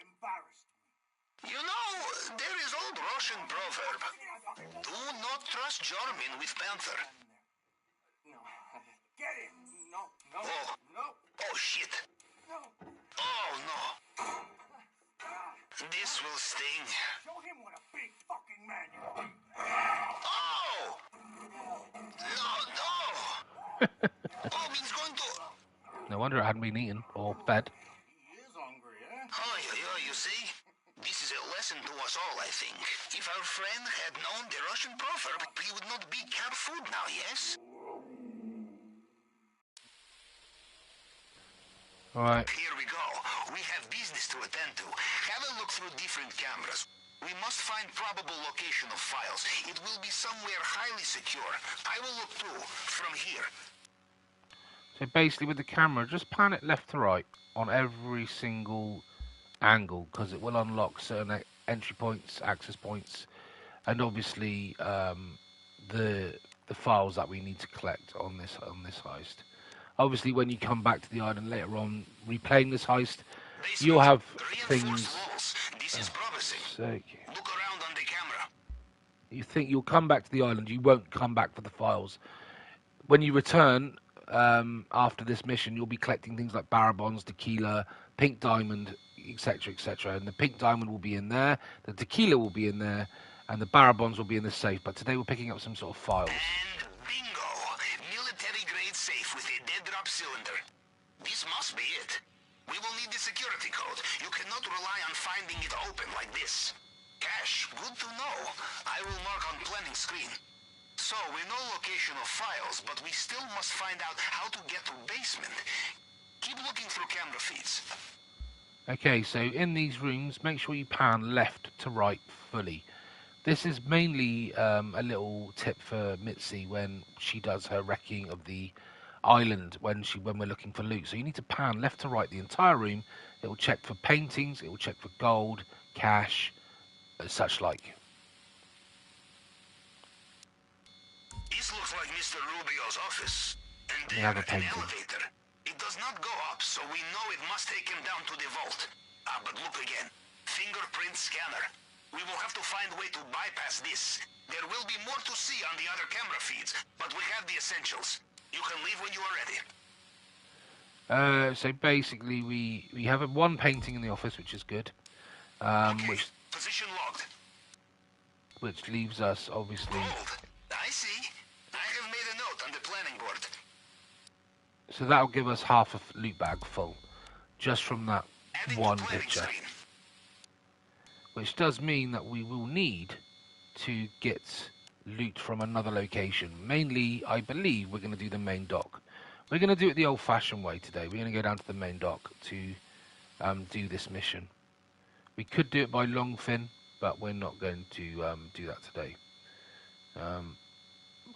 Speaker 6: Embarrassed.
Speaker 2: You know, there is old Russian proverb. Do not trust German with panther.
Speaker 6: No. Get in. No.
Speaker 2: Oh, shit.
Speaker 6: No.
Speaker 2: Oh, no. This will sting.
Speaker 6: Show him what a big fucking man you are.
Speaker 2: Oh! No. Oh, he's going to...
Speaker 1: No wonder it hadn't been eaten or fed.
Speaker 6: He is hungry, eh?
Speaker 2: Oh, you see? This is a lesson to us all, I think. If our friend had known the Russian proverb, he would not be cat food now, yes?
Speaker 1: Right.
Speaker 2: Here we go. We have business to attend to. Have a look through different cameras. We must find probable location of files. It will be somewhere highly secure. I will look too, from here.
Speaker 1: So basically with the camera, just pan it left to right on every single angle, because it will unlock certain entry points, access points, and obviously the files that we need to collect on this heist. Obviously, when you come back to the island later on, replaying this heist, you'll have things.
Speaker 2: This is promising. Look around on the camera.
Speaker 1: You think you'll come back to the island? You won't come back for the files. When you return after this mission, you'll be collecting things like barra bonds, tequila, pink diamond, etc., etc. And the pink diamond will be in there, the tequila will be in there, and the barra bonds will be in the safe. But today we're picking up some sort of files.
Speaker 2: And bingo! Military-grade safe with a dead-drop cylinder. This must be it. We will need the security code. You cannot rely on finding it open like this. Cash, good to know. I will mark on planning screen. So, we know location of files, but we still must find out how to get to basement. Keep looking through camera feeds.
Speaker 1: Okay, so in these rooms, make sure you pan left to right fully. This is mainly a little tip for Mitzi when she does her wrecking of the island when we're looking for loot. So you need to pan left to right the entire room. It will check for paintings, it will check for gold, cash, such like.
Speaker 2: This looks like Mr. Rubio's office. And
Speaker 1: We have a
Speaker 2: an
Speaker 1: painting.
Speaker 2: elevator. It does not go up, so we know it must take him down to the vault. But look again. Fingerprint scanner. We will have to find a way to bypass this. There will be more to see on the other camera feeds, but we have the essentials. You can leave when you are ready.
Speaker 1: So basically, we have one painting in the office, which is good.
Speaker 2: Okay. Position logged.
Speaker 1: Which leaves us obviously.
Speaker 2: Gold. I see. I have made a note on the planning board.
Speaker 1: So that'll give us half a loot bag full, just from that one picture. Which does mean that we will need to get loot from another location. Mainly, I believe we're going to do the main dock. We're going to do it the old-fashioned way today. We're going to go down to the main dock to do this mission. We could do it by Longfin, but we're not going to do that today.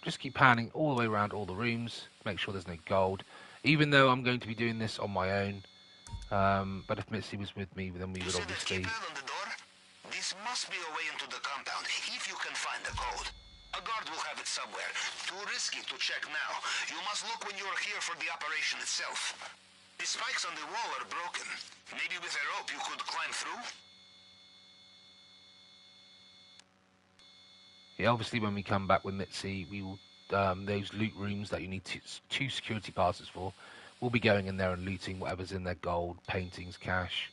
Speaker 1: Just keep panning all the way around all the rooms. Make sure there's no gold. Even though I'm going to be doing this on my own. But if Mitzi was with me, then we would obviously.
Speaker 2: This must be a way into the compound, if you can find the code. A guard will have it somewhere. Too risky to check now. You must look when you are here for the operation itself. The spikes on the wall are broken. Maybe with a rope you could climb through?
Speaker 1: Yeah, obviously when we come back with Mitzi, we will those loot rooms that you need two security passes for. We'll be going in there and looting whatever's in there, gold, paintings, cash,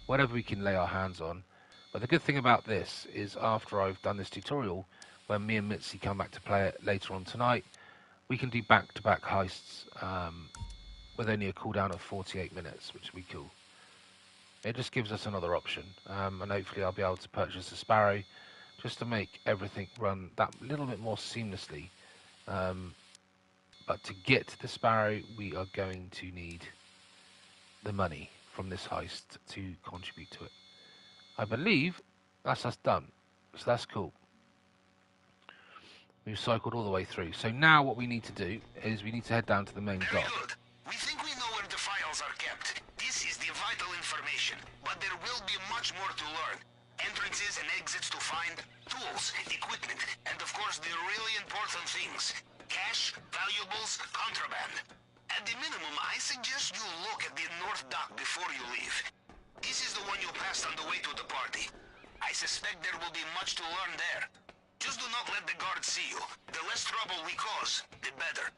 Speaker 1: whatever we can lay our hands on. But the good thing about this is after I've done this tutorial, when me and Mitzi come back to play it later on tonight, we can do back-to-back heists with only a cooldown of 48 minutes, which will be cool. It just gives us another option, and hopefully I'll be able to purchase a Sparrow just to make everything run that little bit more seamlessly. But to get the Sparrow, we are going to need the money from this heist to contribute to it. I believe that's us done, so that's cool. We've cycled all the way through. So now what we need to do is we need to head down to the main dock.
Speaker 2: Good. We think we know where the files are kept. This is the vital information, but there will be much more to learn. Entrances and exits to find, tools, equipment, and of course the really important things. Cash, valuables, contraband. At the minimum, I suggest you look at the north dock before you leave. This is the one you passed on the way to the party. I suspect there will be much to learn there. Just do not let the guards see you. The less trouble we cause, the better.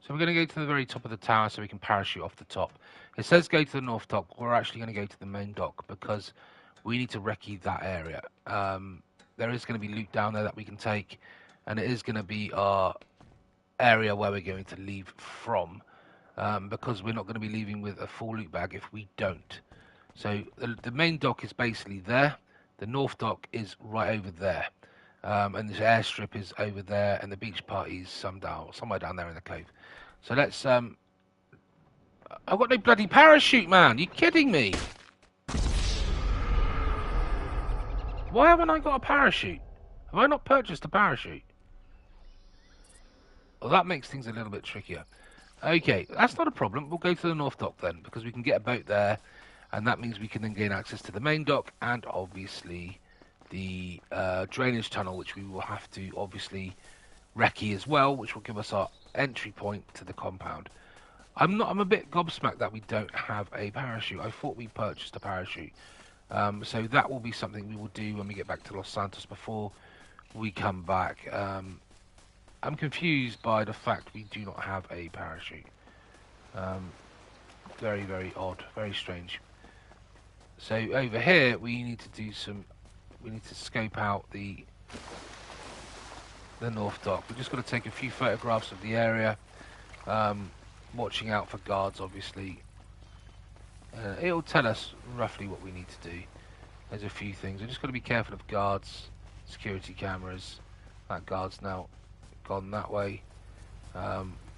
Speaker 1: So we're going to go to the very top of the tower so we can parachute off the top. It says go to the north dock. We're actually going to go to the main dock because we need to recce that area. There is going to be loot down there that we can take, and it is going to be our area where we're going to leave from, because we're not going to be leaving with a full loot bag if we don't. So the main dock is basically there. The north dock is right over there. And this airstrip is over there, and the beach party is somewhere down there in the cove. So let's... I've got no bloody parachute, man! You kidding me? Why haven't I got a parachute? Have I not purchased a parachute? Well, that makes things a little bit trickier. Okay, that's not a problem. We'll go to the north dock then, because we can get a boat there, and that means we can then gain access to the main dock, and obviously the drainage tunnel, which we will have to obviously recce as well, which will give us our entry point to the compound. I'm a bit gobsmacked that we don't have a parachute. I thought we purchased a parachute. So that will be something we will do when we get back to Los Santos before we come back. I'm confused by the fact we do not have a parachute. Very, very odd, very strange. So over here we need to do we need to scope out the north dock. We're just going to take a few photographs of the area, watching out for guards obviously. It'll tell us roughly what we need to do. There's a few things. We're just got to be careful of guards, security cameras. That guard's now gone that way.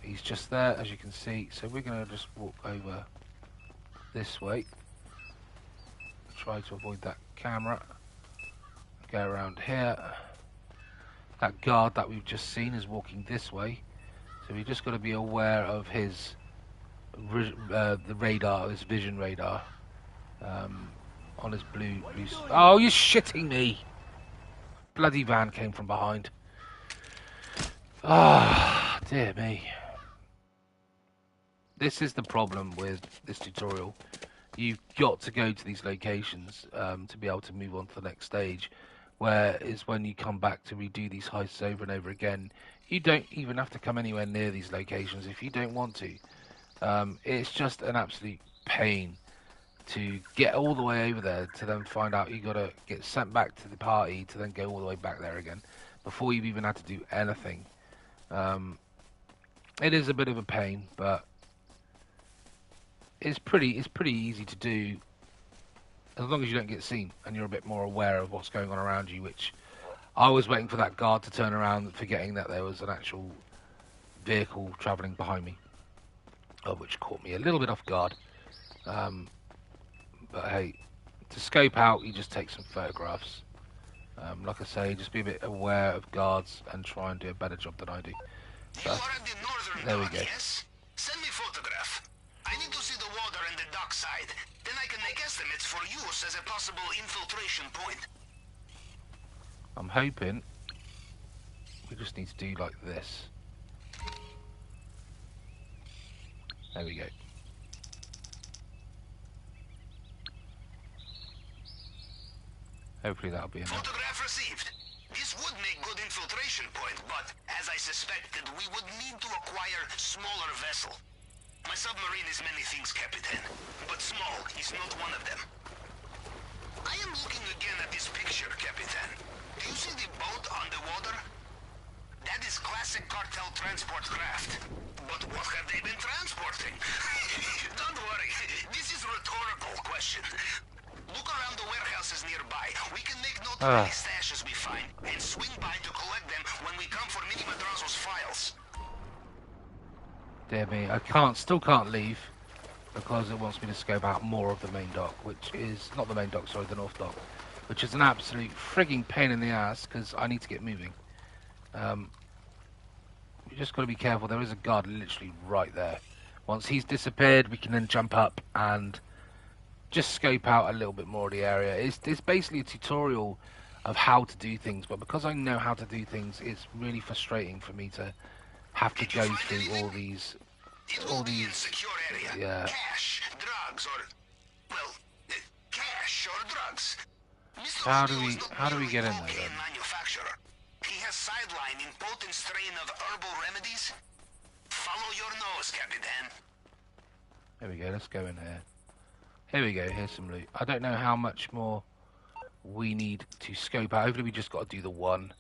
Speaker 1: He's just there, as you can see. So we're going to just walk over this way. Try to avoid that camera. Go around here. That guard that we've just seen is walking this way. So we've just got to be aware of his the radar, his vision radar, on his blue. Oh, you're shitting me! Bloody van came from behind. Ah, dear me. This is the problem with this tutorial. You've got to go to these locations to be able to move on to the next stage, where is when you come back to redo these heists over and over again. You don't even have to come anywhere near these locations if you don't want to. It's just an absolute pain to get all the way over there to then find out you got to get sent back to the party to then go all the way back there again before you've even had to do anything. It is a bit of a pain, but it's pretty easy to do as long as you don't get seen and you're a bit more aware of what's going on around you, which I was waiting for that guard to turn around, forgetting that there was an actual vehicle travelling behind me, which caught me a little bit off guard. But hey, to scope out, you just take some photographs. Like I say, just be a bit aware of guards and try and do a better job than I do. So, there we go.
Speaker 2: Yes? Send me photograph. I need to see the water and the dock side. Then I can make estimates for use as a possible infiltration point.
Speaker 1: I'm hoping we just need to do like this. There we go. Hopefully that'll be enough.
Speaker 2: Photograph received. This would make good infiltration point, but as I suspected, we would need to acquire smaller vessel. My submarine is many things, Capitan, but small is not one of them. I am looking again at this picture, Capitan. Do you see the boat on the water? That is classic cartel transport craft. But what have they been transporting? Don't worry, this is a rhetorical question. Look around the warehouses nearby. We can make note of any stashes we find and swing by to collect them when we come for Mini Madrazo's files.
Speaker 1: Dear me, still can't leave because it wants me to scope out more of the main dock, which is not the main dock, sorry, the north dock, which is an absolute frigging pain in the ass because I need to get moving. We just got to be careful. There is a guard literally right there. Once he's disappeared, we can then jump up and just scope out a little bit more of the area. It's basically a tutorial of how to do things, but because I know how to do things, it's really frustrating for me to have to go through all these
Speaker 2: secure area.
Speaker 1: Yeah.
Speaker 2: Cash, drugs, or well, cash or drugs.
Speaker 1: How do we get in there then?
Speaker 2: Manufacturer. He has sideline in potent strain of herbal remedies. Follow your nose, Capitan.
Speaker 1: There we go. Let's go in here. Here we go. Here's some loot. I don't know how much more we need to scope out. Hopefully we just got to do the one.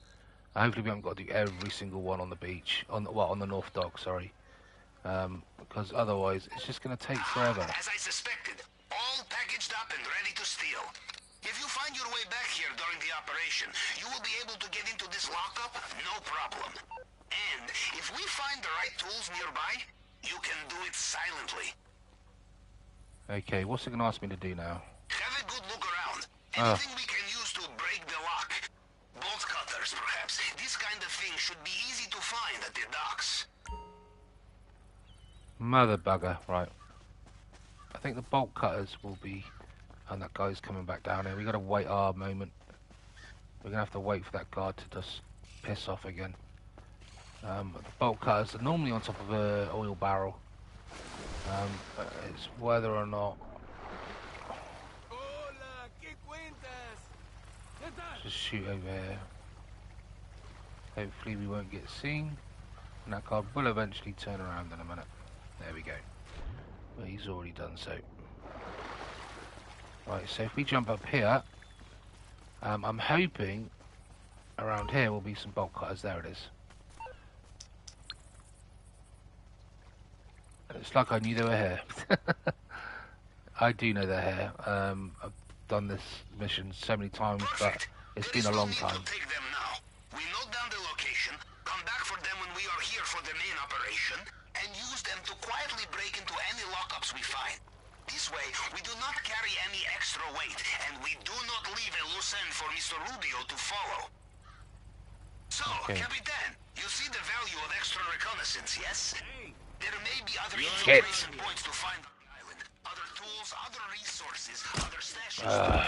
Speaker 1: Hopefully we haven't got to do every single one on the beach, on the north dock, sorry. Because otherwise it's just going to take forever.
Speaker 2: As I suspected, all all packaged up and ready to steal. If you find your way back here during the operation, you will be able to get into this lockup, no problem. And if we find the right tools nearby, you can do it silently.
Speaker 1: Okay, what's it going to ask me to do now?
Speaker 2: Have a good look around. Anything we can use to break the lock. Bolt cutters, perhaps. This kind of thing should be easy to find at the docks.
Speaker 1: Mother bugger, right. I think the bolt cutters will be... And that guy's coming back down here. We got to wait our moment. We're going to have to wait for that guard to just piss off again. The bolt cutters are normally on top of a oil barrel. It's whether or not... Just shoot over here. Hopefully we won't get seen. And that guard will eventually turn around in a minute. There we go. Well, he's already done so. Right, so if we jump up here, I'm hoping around here will be some bolt cutters. There it is. It's like I knew they were here. I do know they're here. I've done this mission so many times, but it's been a long time.
Speaker 2: Take them now. We note down the location, come back for them when we are here for the main operation, and use them to quietly break into any lockups we find. This way, we do not carry any extra weight, and we do not leave a loose end for Mr. Rubio to follow. So, Capitan, you see the value of extra reconnaissance, yes? There may be other information points to find on the island. Other tools, other resources, other stashes.
Speaker 1: I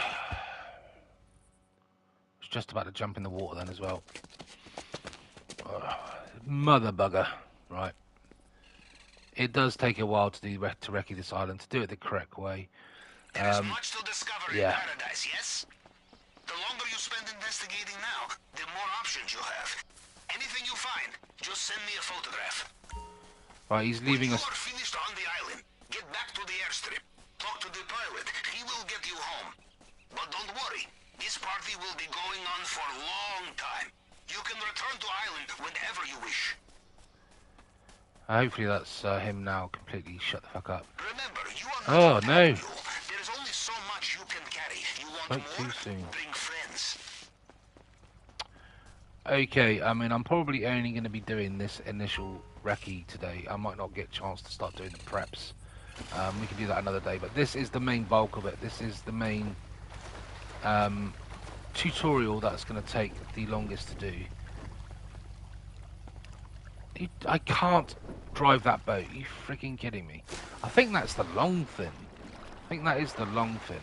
Speaker 1: was just about to jump in the water then as well. Mother bugger. Right. It does take a while to recce this island, to do it the correct way.
Speaker 2: There is much to discover in Paradise, yes? The longer you spend investigating now, the more options you have. Anything you find, just send me a photograph.
Speaker 1: Right, he's leaving us.
Speaker 2: When you are finished on the island, get back to the airstrip. Talk to the pilot. He will get you home. But don't worry, this party will be going on for a long time. You can return to island whenever you wish.
Speaker 1: Hopefully that's him now completely shut the fuck up.
Speaker 2: Remember, you are
Speaker 1: not no.
Speaker 2: There is only so much you can carry. You want
Speaker 1: Not
Speaker 2: more?
Speaker 1: too soon.
Speaker 2: Bring friends.
Speaker 1: Okay, I mean, I'm probably only going to be doing this initial recce today. I might not get a chance to start doing the preps. We can do that another day, but this is the main bulk of it. This is the main tutorial that's going to take the longest to do. I can't drive that boat. Are you freaking kidding me? I think that's the long fin. I think that is the long fin.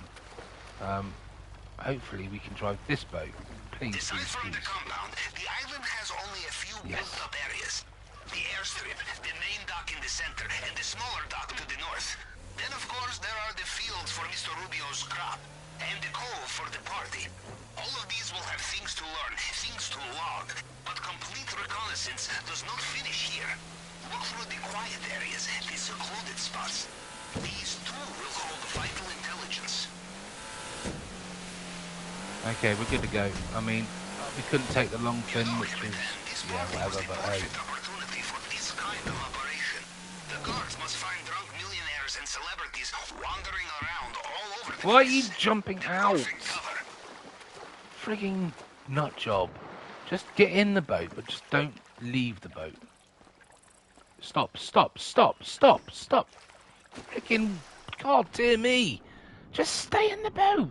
Speaker 1: Hopefully we can drive this boat. Please,
Speaker 2: Aside
Speaker 1: please,
Speaker 2: from
Speaker 1: please.
Speaker 2: the compound, the island has only a few built-up areas. The airstrip, the main dock in the center, and the smaller dock to the north. Then, of course, there are the fields for Mr. Rubio's crop, and the cove for the party. All of these will have things to learn, things to log, but complete reconnaissance does not finish here. Look through the quiet areas, the secluded spots. These too will hold vital intelligence.
Speaker 1: Okay, we're good to go. I mean, we couldn't take the long fin, which is, yeah, whatever, but hey.
Speaker 2: Opportunity for this kind of operation. The guards must find drunk millionaires and celebrities wandering around all over the
Speaker 1: Why are
Speaker 2: place.
Speaker 1: you jumping out? Frigging nut job. Just get in the boat, but just don't leave the boat. Stop, stop, stop, stop, stop. Frigging, god dear me. Just stay in the boat.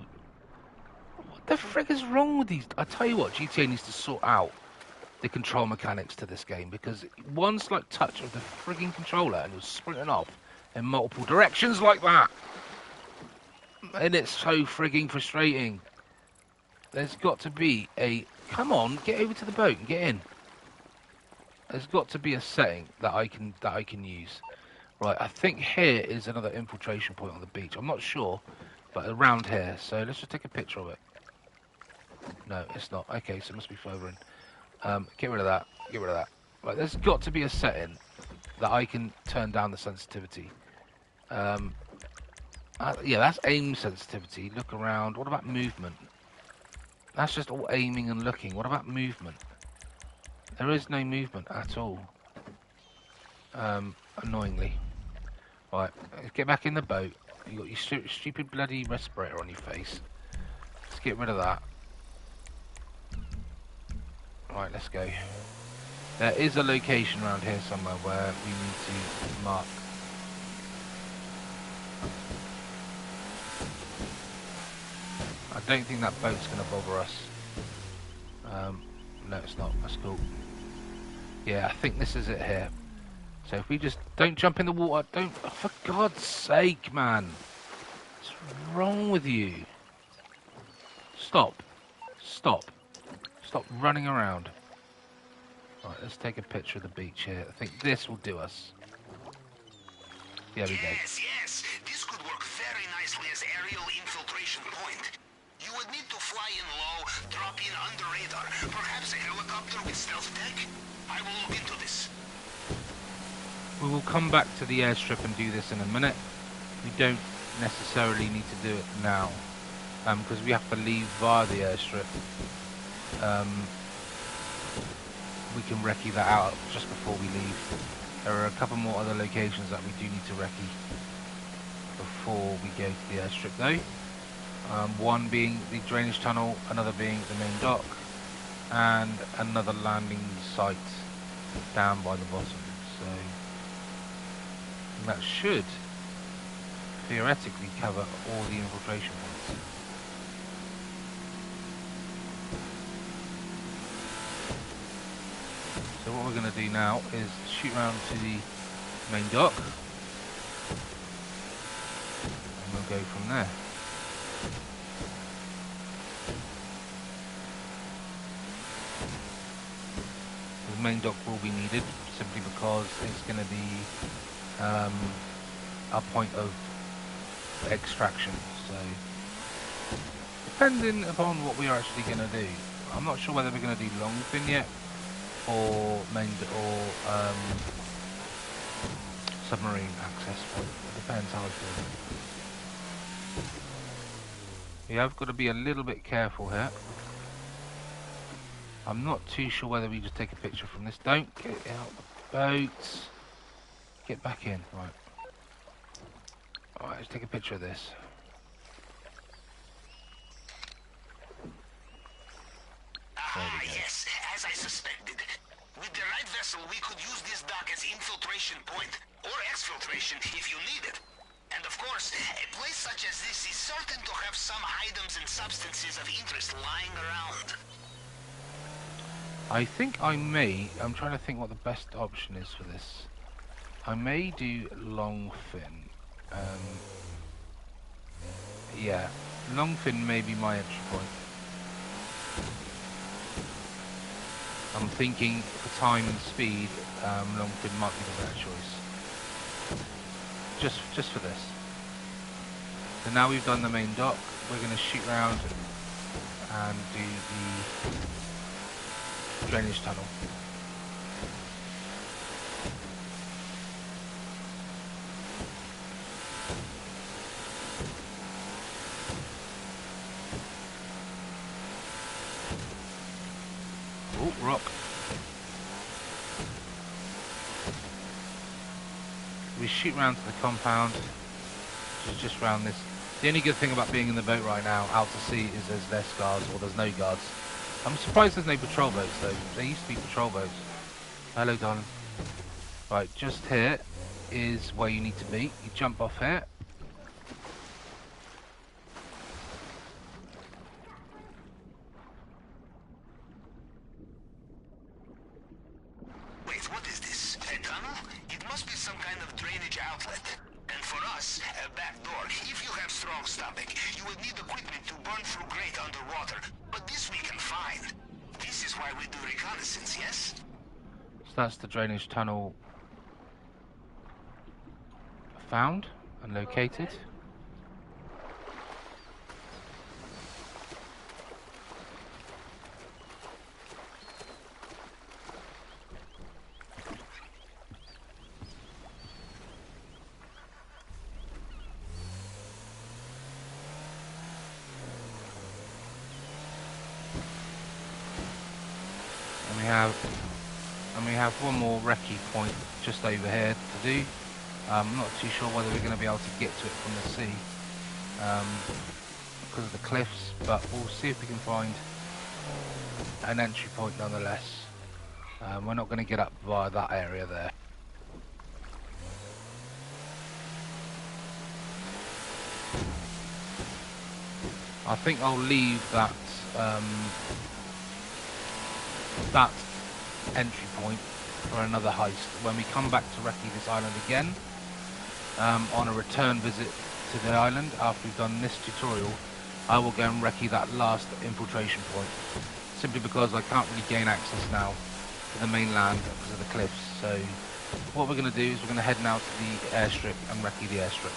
Speaker 1: What the frig is wrong with these? I tell you what, GTA needs to sort out the control mechanics to this game, because one slight touch of the frigging controller and you're sprinting off in multiple directions like that. And it's so frigging frustrating. There's got to be a... Come on, get over to the boat and get in. There's got to be a setting that I can use. Right, I think here is another infiltration point on the beach. I'm not sure, but around here. So let's just take a picture of it. No, it's not. Okay, so it must be further in. Get rid of that. Get rid of that. Right, there's got to be a setting that I can turn down the sensitivity. Yeah, that's aim sensitivity. Look around. What about movement? That's just all aiming and looking. What about movement? There is no movement at all. Annoyingly. Right, let's get back in the boat. You got your stupid bloody respirator on your face. Let's get rid of that. Right, let's go. There is a location around here somewhere where we need to mark. I don't think that boat's going to bother us. No, it's not. That's cool. Yeah, I think this is it here. So if we just don't jump in the water, don't, oh, for God's sake, man. What's wrong with you? Stop. Stop. Stop running around. Right, let's take a picture of the beach here. I think this will do us. There we go.
Speaker 2: Yes. This could work very nicely as aerial infiltration point. You would need to fly in low, drop in under radar. Perhaps a helicopter with stealth deck? I will look into this.
Speaker 1: We will come back to the airstrip and do this in a minute. We don't necessarily need to do it now, because we have to leave via the airstrip. We can recce that out just before we leave. There are a couple more other locations that we do need to recce before we go to the airstrip though. One being the drainage tunnel, another being the main dock, and another landing site down by the bottom. So that should theoretically cover all the infiltration points. So what we're going to do now is shoot round to the main dock and we'll go from there. The main dock will be needed simply because it's going to be a point of extraction. So depending upon what we are actually going to do, I'm not sure whether we're going to do long fin yet or submarine access point. It depends how I feel. Yeah, I've got to be a little bit careful here. I'm not too sure whether we just take a picture from this. Don't get out the boat. Get back in. Right. Alright, let's take a picture of this.
Speaker 2: Yes, as I suspected. With the right vessel, we could use this dock as infiltration point, or exfiltration if you need it. And of course, a place such as this is certain to have some items and substances of interest lying around.
Speaker 1: I think I may, I'm trying to think what the best option is for this. I may do long fin. Yeah, long fin may be my entry point. I'm thinking for time and speed, long fin might be the better choice. Just for this. So now we've done the main dock, we're going to shoot around and do the drainage tunnel. Oh, rock. We shoot round to the compound, which is just round this. The only good thing about being in the boat right now, out to sea, is there's less guards, or there's no guards. I'm surprised there's no patrol boats though. There used to be patrol boats. Hello, darling. Right, just here is where you need to be. You jump off here.
Speaker 2: Wait, what is this? A tunnel? It must be some kind of drainage outlet. And for us, a back door. If you have strong stomach, you would need equipment to burn through grate underwater. But this we can find. This is why we do reconnaissance, yes?
Speaker 1: So that's the drainage tunnel found and located. And we have one more recce point just over here to do. I'm not too sure whether we're going to be able to get to it from the sea because of the cliffs, but we'll see if we can find an entry point nonetheless. We're not going to get up via that area there. I think I'll leave that that entry point for another heist. When we come back to Recce this island again, on a return visit to the island after we've done this tutorial, I will go and Recce that last infiltration point, simply because I can't really gain access now to the mainland because of the cliffs. So what we're going to do is we're going to head now to the airstrip and Recce the airstrip.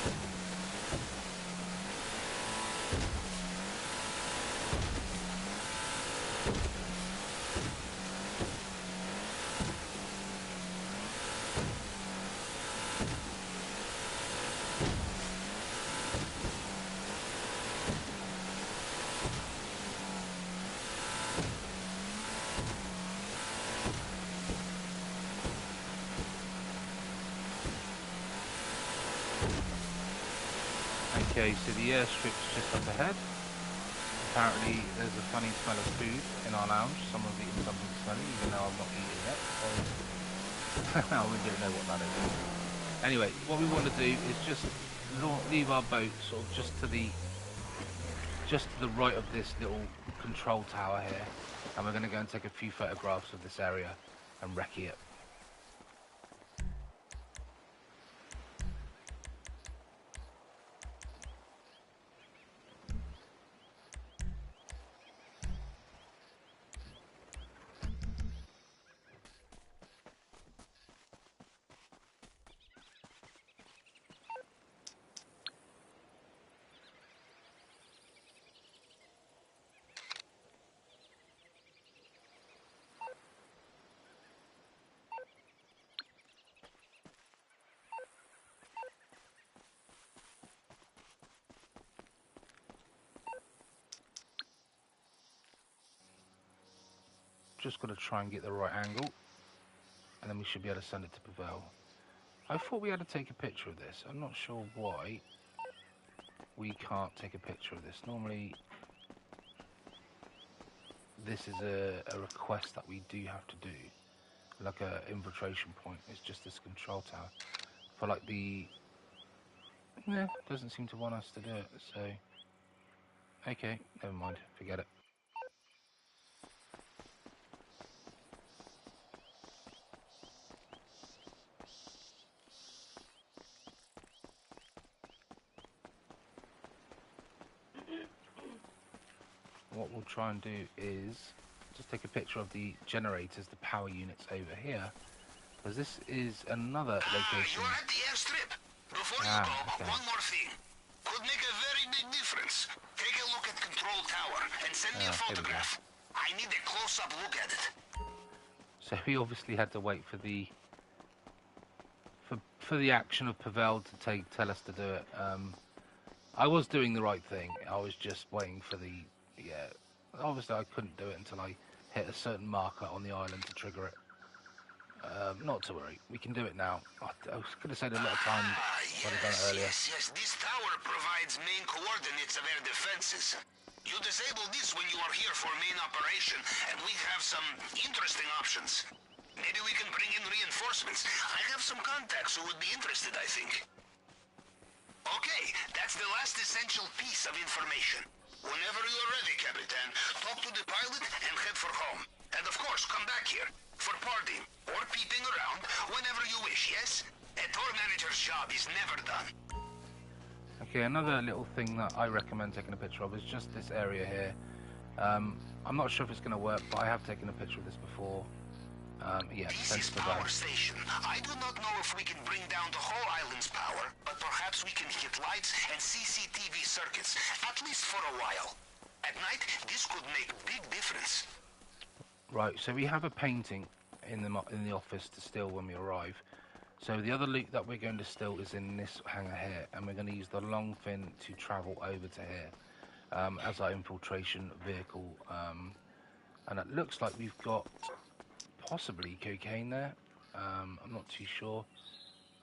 Speaker 1: Okay, so the airstrip's just up ahead. Apparently there's a funny smell of food in our lounge. Someone's eating something smelly, even though I've not eaten yet. So I don't know what that is. Anyway, what we want to do is just leave our boat sort of just to the right of this little control tower here, and we're going to go and take a few photographs of this area and Recce it. Just got to try and get the right angle, and then we should be able to send it to Pavel. I thought we had to take a picture of this. I'm not sure why we can't take a picture of this. Normally this is a request that we do have to do, like a infiltration point. It's just this control tower. For like doesn't seem to want us to do it, so okay, never mind, forget it. What we'll try and do is just take a picture of the generators, the power units over here, because this is another location.
Speaker 2: You're at the airstrip. Before you go, one more thing. Could make a very big difference. Take a look at Control Tower and send me a photograph. I need a close-up look at it.
Speaker 1: So we obviously had to wait for the action of Pavel to tell us to do it. I was doing the right thing. I was just waiting for the obviously I couldn't do it until I hit a certain marker on the island to trigger it. Not to worry, we can do it now. I could have saved a lot of time if I'd have done it earlier.
Speaker 2: Yes. This tower provides main coordinates of air defenses. You disable this when you are here for main operation, and we have some interesting options. Maybe we can bring in reinforcements. I have some contacts who would be interested, I think. Okay, that's the last essential piece of information. Whenever you are ready, Capitan, talk to the pilot and head for home. And of course, come back here for partying or peeping around whenever you wish, yes? A tour manager's job is never done.
Speaker 1: Okay, another little thing that I recommend taking a picture of is just this area here. I'm not sure if it's going to work, but I have taken a picture of this before.
Speaker 2: This is power station. I do not know if we can bring down the whole island's power, but perhaps we can hit lights and CCTV circuits, at least for a while. At night, this could make big difference.
Speaker 1: Right, so we have a painting in the office to steal when we arrive. So the other loot that we're going to steal is in this hangar here, and we're going to use the long fin to travel over to here as our infiltration vehicle. And it looks like we've got possibly cocaine there. I'm not too sure.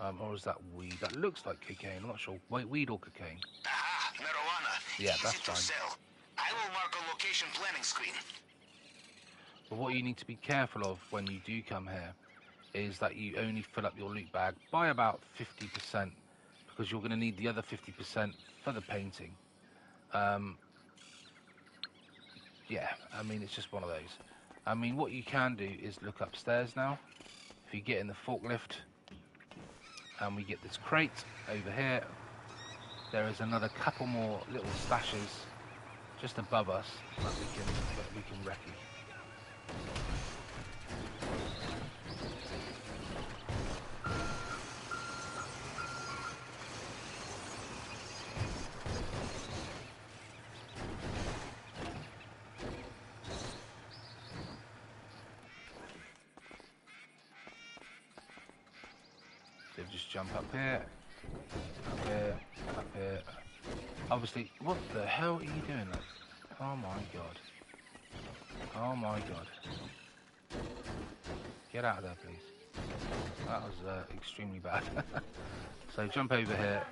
Speaker 1: Or is that weed? That looks like cocaine. I'm not sure. Wait, weed or cocaine?
Speaker 2: Aha, marijuana.
Speaker 1: Yeah,
Speaker 2: Easy
Speaker 1: that's
Speaker 2: to
Speaker 1: fine.
Speaker 2: sell. I will mark a location planning screen.
Speaker 1: But what you need to be careful of when you do come here is that you only fill up your loot bag by about 50%, because you're going to need the other 50% for the painting. Yeah, I mean, it's just one of those. I mean, what you can do is look upstairs now. If you get in the forklift and we get this crate over here, there is another couple more little stashes just above us that we can recce. So just jump up here, up here, up here. Obviously, what the hell are you doing? Like, oh my god. Oh my god. Get out of there, please. That was extremely bad. So jump over here.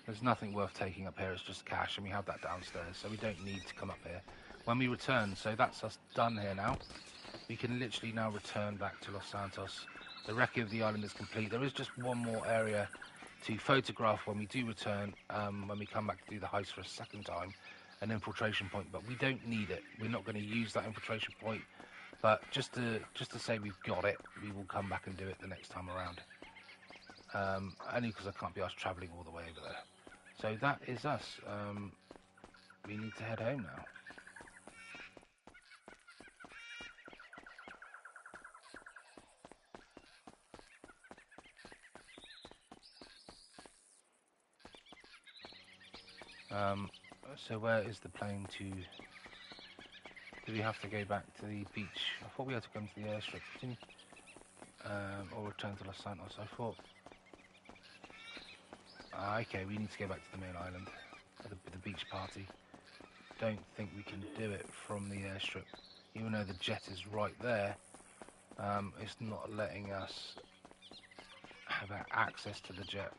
Speaker 1: There's nothing worth taking up here, it's just cash, and we have that downstairs, so we don't need to come up here. When we return, so that's us done here now. We can literally now return back to Los Santos. The recce of the island is complete. There is just one more area to photograph when we do return, when we come back to do the heist for a second time, an infiltration point, but we don't need it. We're not going to use that infiltration point, but just to say we've got it, we will come back and do it the next time around. Only because I can't be asked travelling all the way over there. So that is us. We need to head home now. So where is the plane to... Do we have to go back to the beach? I thought we had to come to the airstrip, didn't or return to Los Santos. I thought... okay, we need to go back to the main island, the beach party. Don't think we can do it from the airstrip. Even though the jet is right there, it's not letting us have access to the jet.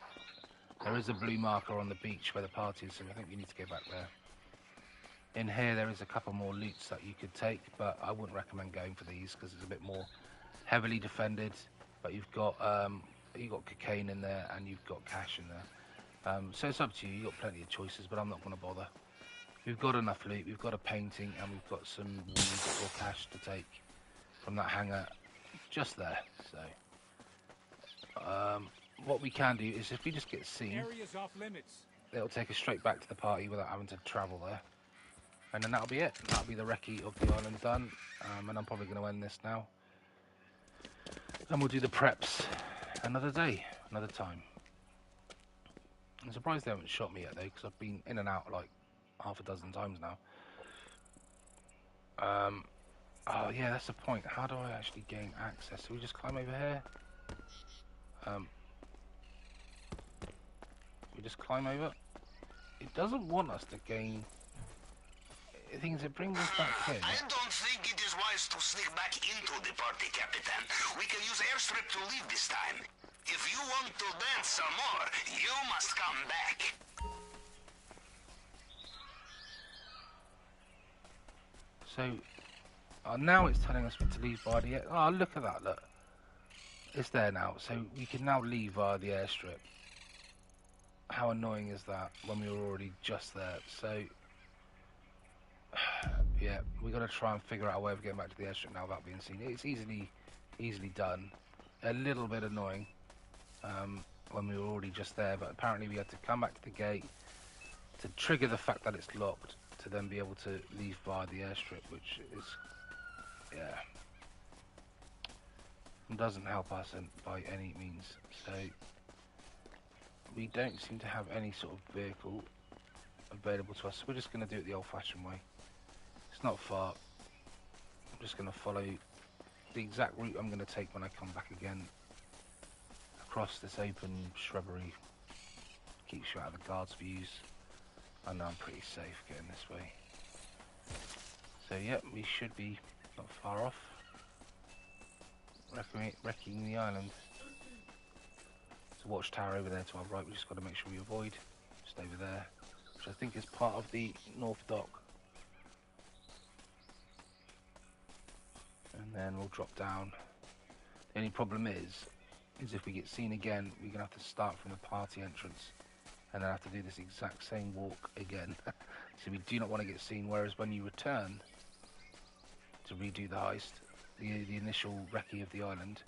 Speaker 1: There is a blue marker on the beach where the party is, so I think we need to go back there. In here there is a couple more loots that you could take, but I wouldn't recommend going for these because it's a bit more heavily defended. But you've got cocaine in there and you've got cash in there. So it's up to you. You've got plenty of choices, but I'm not going to bother. We've got enough loot. We've got a painting and we've got some weed or cash to take from that hangar just there. So what we can do is if we just get seen,
Speaker 5: Area's off limits.
Speaker 1: It'll take us straight back to the party without having to travel there. And then that'll be it. That'll be the recce of the island done. And I'm probably going to end this now. And we'll do the preps another day, another time. I'm surprised they haven't shot me yet though, because I've been in and out like half a dozen times now. Oh yeah, that's the point. How do I actually gain access? Do we just climb over here? We just climb over. It doesn't want us to gain. The thing is, it brings us back in.
Speaker 2: I don't think it is wise to sneak back into the party, Capitan. We can use airstrip to leave this time. If you want to dance some more, you must come back.
Speaker 1: So, now it's telling us to leave via the... Oh, look at that, look. It's there now. So, we can now leave via the airstrip. How annoying is that when we were already just there? So, yeah, we got to try and figure out a way of getting back to the airstrip now without being seen. It's easily done. A little bit annoying when we were already just there, but apparently we had to come back to the gate to trigger the fact that it's locked to then be able to leave via the airstrip, which is, yeah, doesn't help us by any means. So we don't seem to have any sort of vehicle available to us, so we're just going to do it the old-fashioned way. It's not far. I'm just going to follow the exact route I'm going to take when I come back again, across this open shrubbery. Keeps you out of the guards' views. I know I'm pretty safe getting this way. So yeah, we should be not far off. Wrecking the island. There's a watchtower over there to our right, we just got to make sure we avoid. Just over there, which I think is part of the North Dock. And then we'll drop down. The only problem is if we get seen again, we're going to have to start from the party entrance. And then have to do this exact same walk again. So we do not want to get seen, whereas when you return to redo the heist, the initial recce of the island,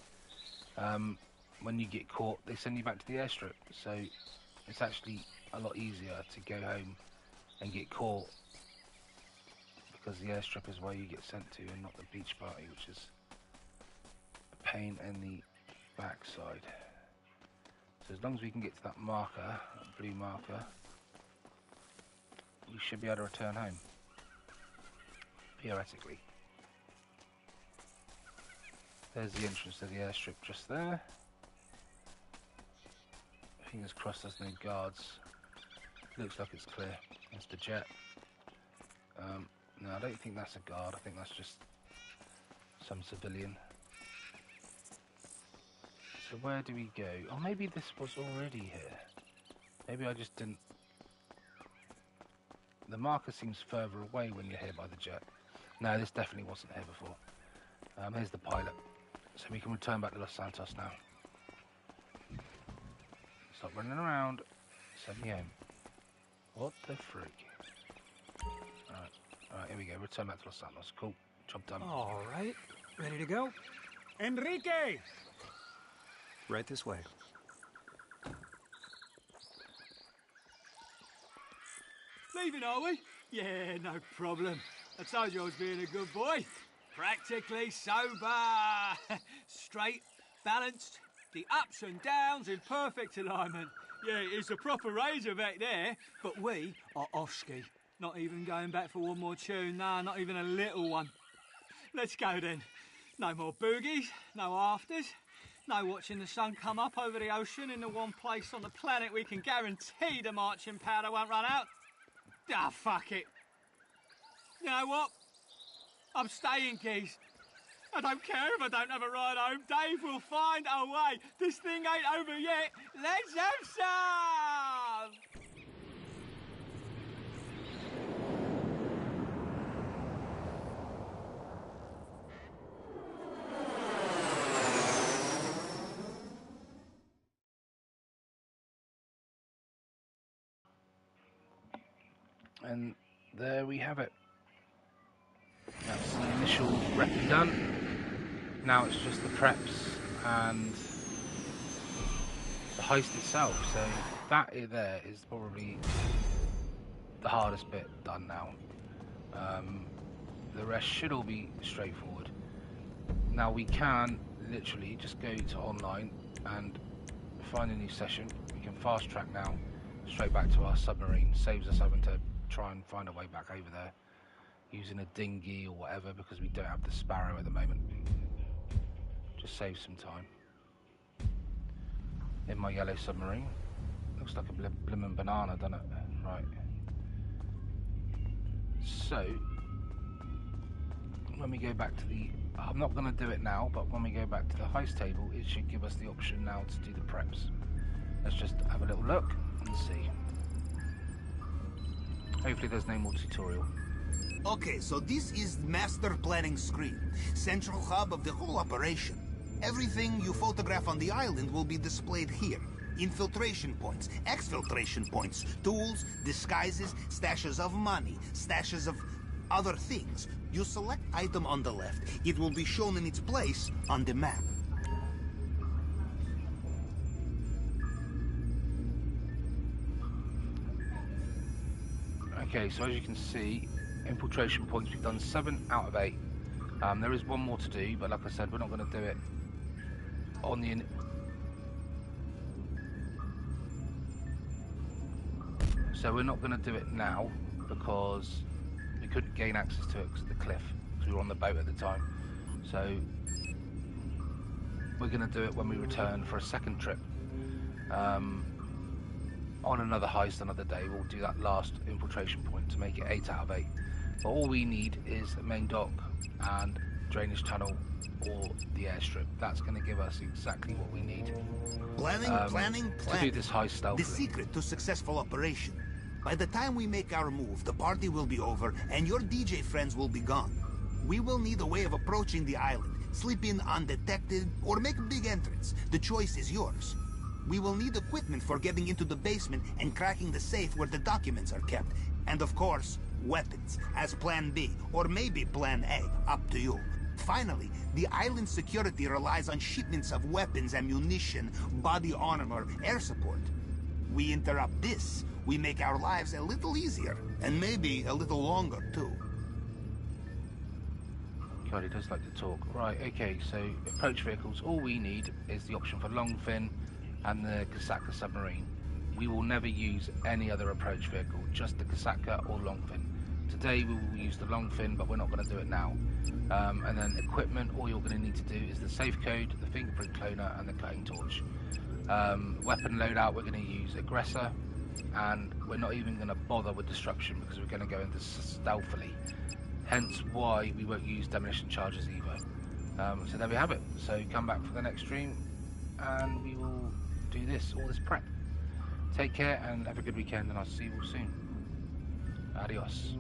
Speaker 1: when you get caught, they send you back to the airstrip. So it's actually a lot easier to go home and get caught, because the airstrip is where you get sent to and not the beach party, which is a pain in the backside. So as long as we can get to that marker, that blue marker, we should be able to return home, theoretically. There's the entrance to the airstrip just there. Fingers crossed there's no guards. Looks like it's clear. That's the jet. No, I don't think that's a guard. I think that's just some civilian. So where do we go? Oh, maybe this was already here. Maybe I just didn't... The marker seems further away when you're here by the jet. No, this definitely wasn't here before. Here's the pilot. So we can return back to Los Santos now. Stop running around. Send me home. What the freak? Alright, here we go. Return back to Los Santos. Cool. Job done.
Speaker 5: All right. Ready to go? Enrique! Right this way.
Speaker 4: Leaving, are we? Yeah, no problem. I told you I was being a good boy. Practically sober. Straight, balanced, the ups and downs in perfect alignment. Yeah, it's a proper razor back there, but we are off-ski. Not even going back for one more tune, nah, not even a little one. Let's go then. No more boogies, no afters, no watching the sun come up over the ocean in the one place on the planet we can guarantee the marching powder won't run out. Ah, fuck it. You know what? I'm staying, geez. I don't care if I don't have a ride home. Dave will find a way. This thing ain't over yet. Let's have some!
Speaker 1: And there we have it. That's the initial recce done. Now it's just the preps and the heist itself. So that there is probably the hardest bit done now. The rest should all be straightforward. Now we can literally just go to online and find a new session. We can fast track now straight back to our submarine. Saves us having to try and find a way back over there using a dinghy or whatever, because we don't have the Sparrow at the moment. Just saves some time. In my yellow submarine. Looks like a blimmin' banana, doesn't it? Right. So, when we go back to the... I'm not going to do it now, but when we go back to the heist table, it should give us the option now to do the preps. Let's just have a little look and see. Hopefully there's no more tutorial.
Speaker 2: Okay, so this is master planning screen, central hub of the whole operation. Everything you photograph on the island will be displayed here. Infiltration points, exfiltration points, tools, disguises, stashes of money, stashes of other things. You select item on the left. It will be shown in its place on the map.
Speaker 1: Okay, so as you can see, infiltration points, we've done 7 out of 8. There is one more to do, but like I said, we're not going to do it on the... So we're not going to do it now, because we couldn't gain access to it because of the cliff, because we were on the boat at the time. So we're going to do it when we return for a second trip. on another heist another day. We'll do that last infiltration point to make it 8 out of 8. But all we need is a main dock and drainage tunnel or the airstrip. That's going to give us exactly what we need.
Speaker 2: Planning.
Speaker 1: To do this heist stealthily.
Speaker 2: The secret to successful operation. By the time we make our move, the party will be over and your DJ friends will be gone. We will need a way of approaching the island, slip in undetected, or make a big entrance. The choice is yours. We will need equipment for getting into the basement and cracking the safe where the documents are kept. And of course, weapons, as Plan B, or maybe Plan A, up to you. Finally, the island security relies on shipments of weapons, ammunition, body armor, air support. We interrupt this, we make our lives a little easier, and maybe a little longer, too.
Speaker 1: God, he does like to talk. Right, okay, so approach vehicles. All we need is the option for Longfin and the Kasaka submarine. We will never use any other approach vehicle, just the Kasaka or Longfin. Today we will use the Longfin, but we're not going to do it now. And then equipment, all you're going to need to do is the safe code, the fingerprint cloner, and the cutting torch. Weapon loadout, we're going to use aggressor, and we're not even going to bother with destruction because we're going to go into stealthily. Hence why we won't use demolition charges either. So there we have it. So come back for the next stream, and we will do all this prep. Take care and have a good weekend, and I'll see you all soon. Adios.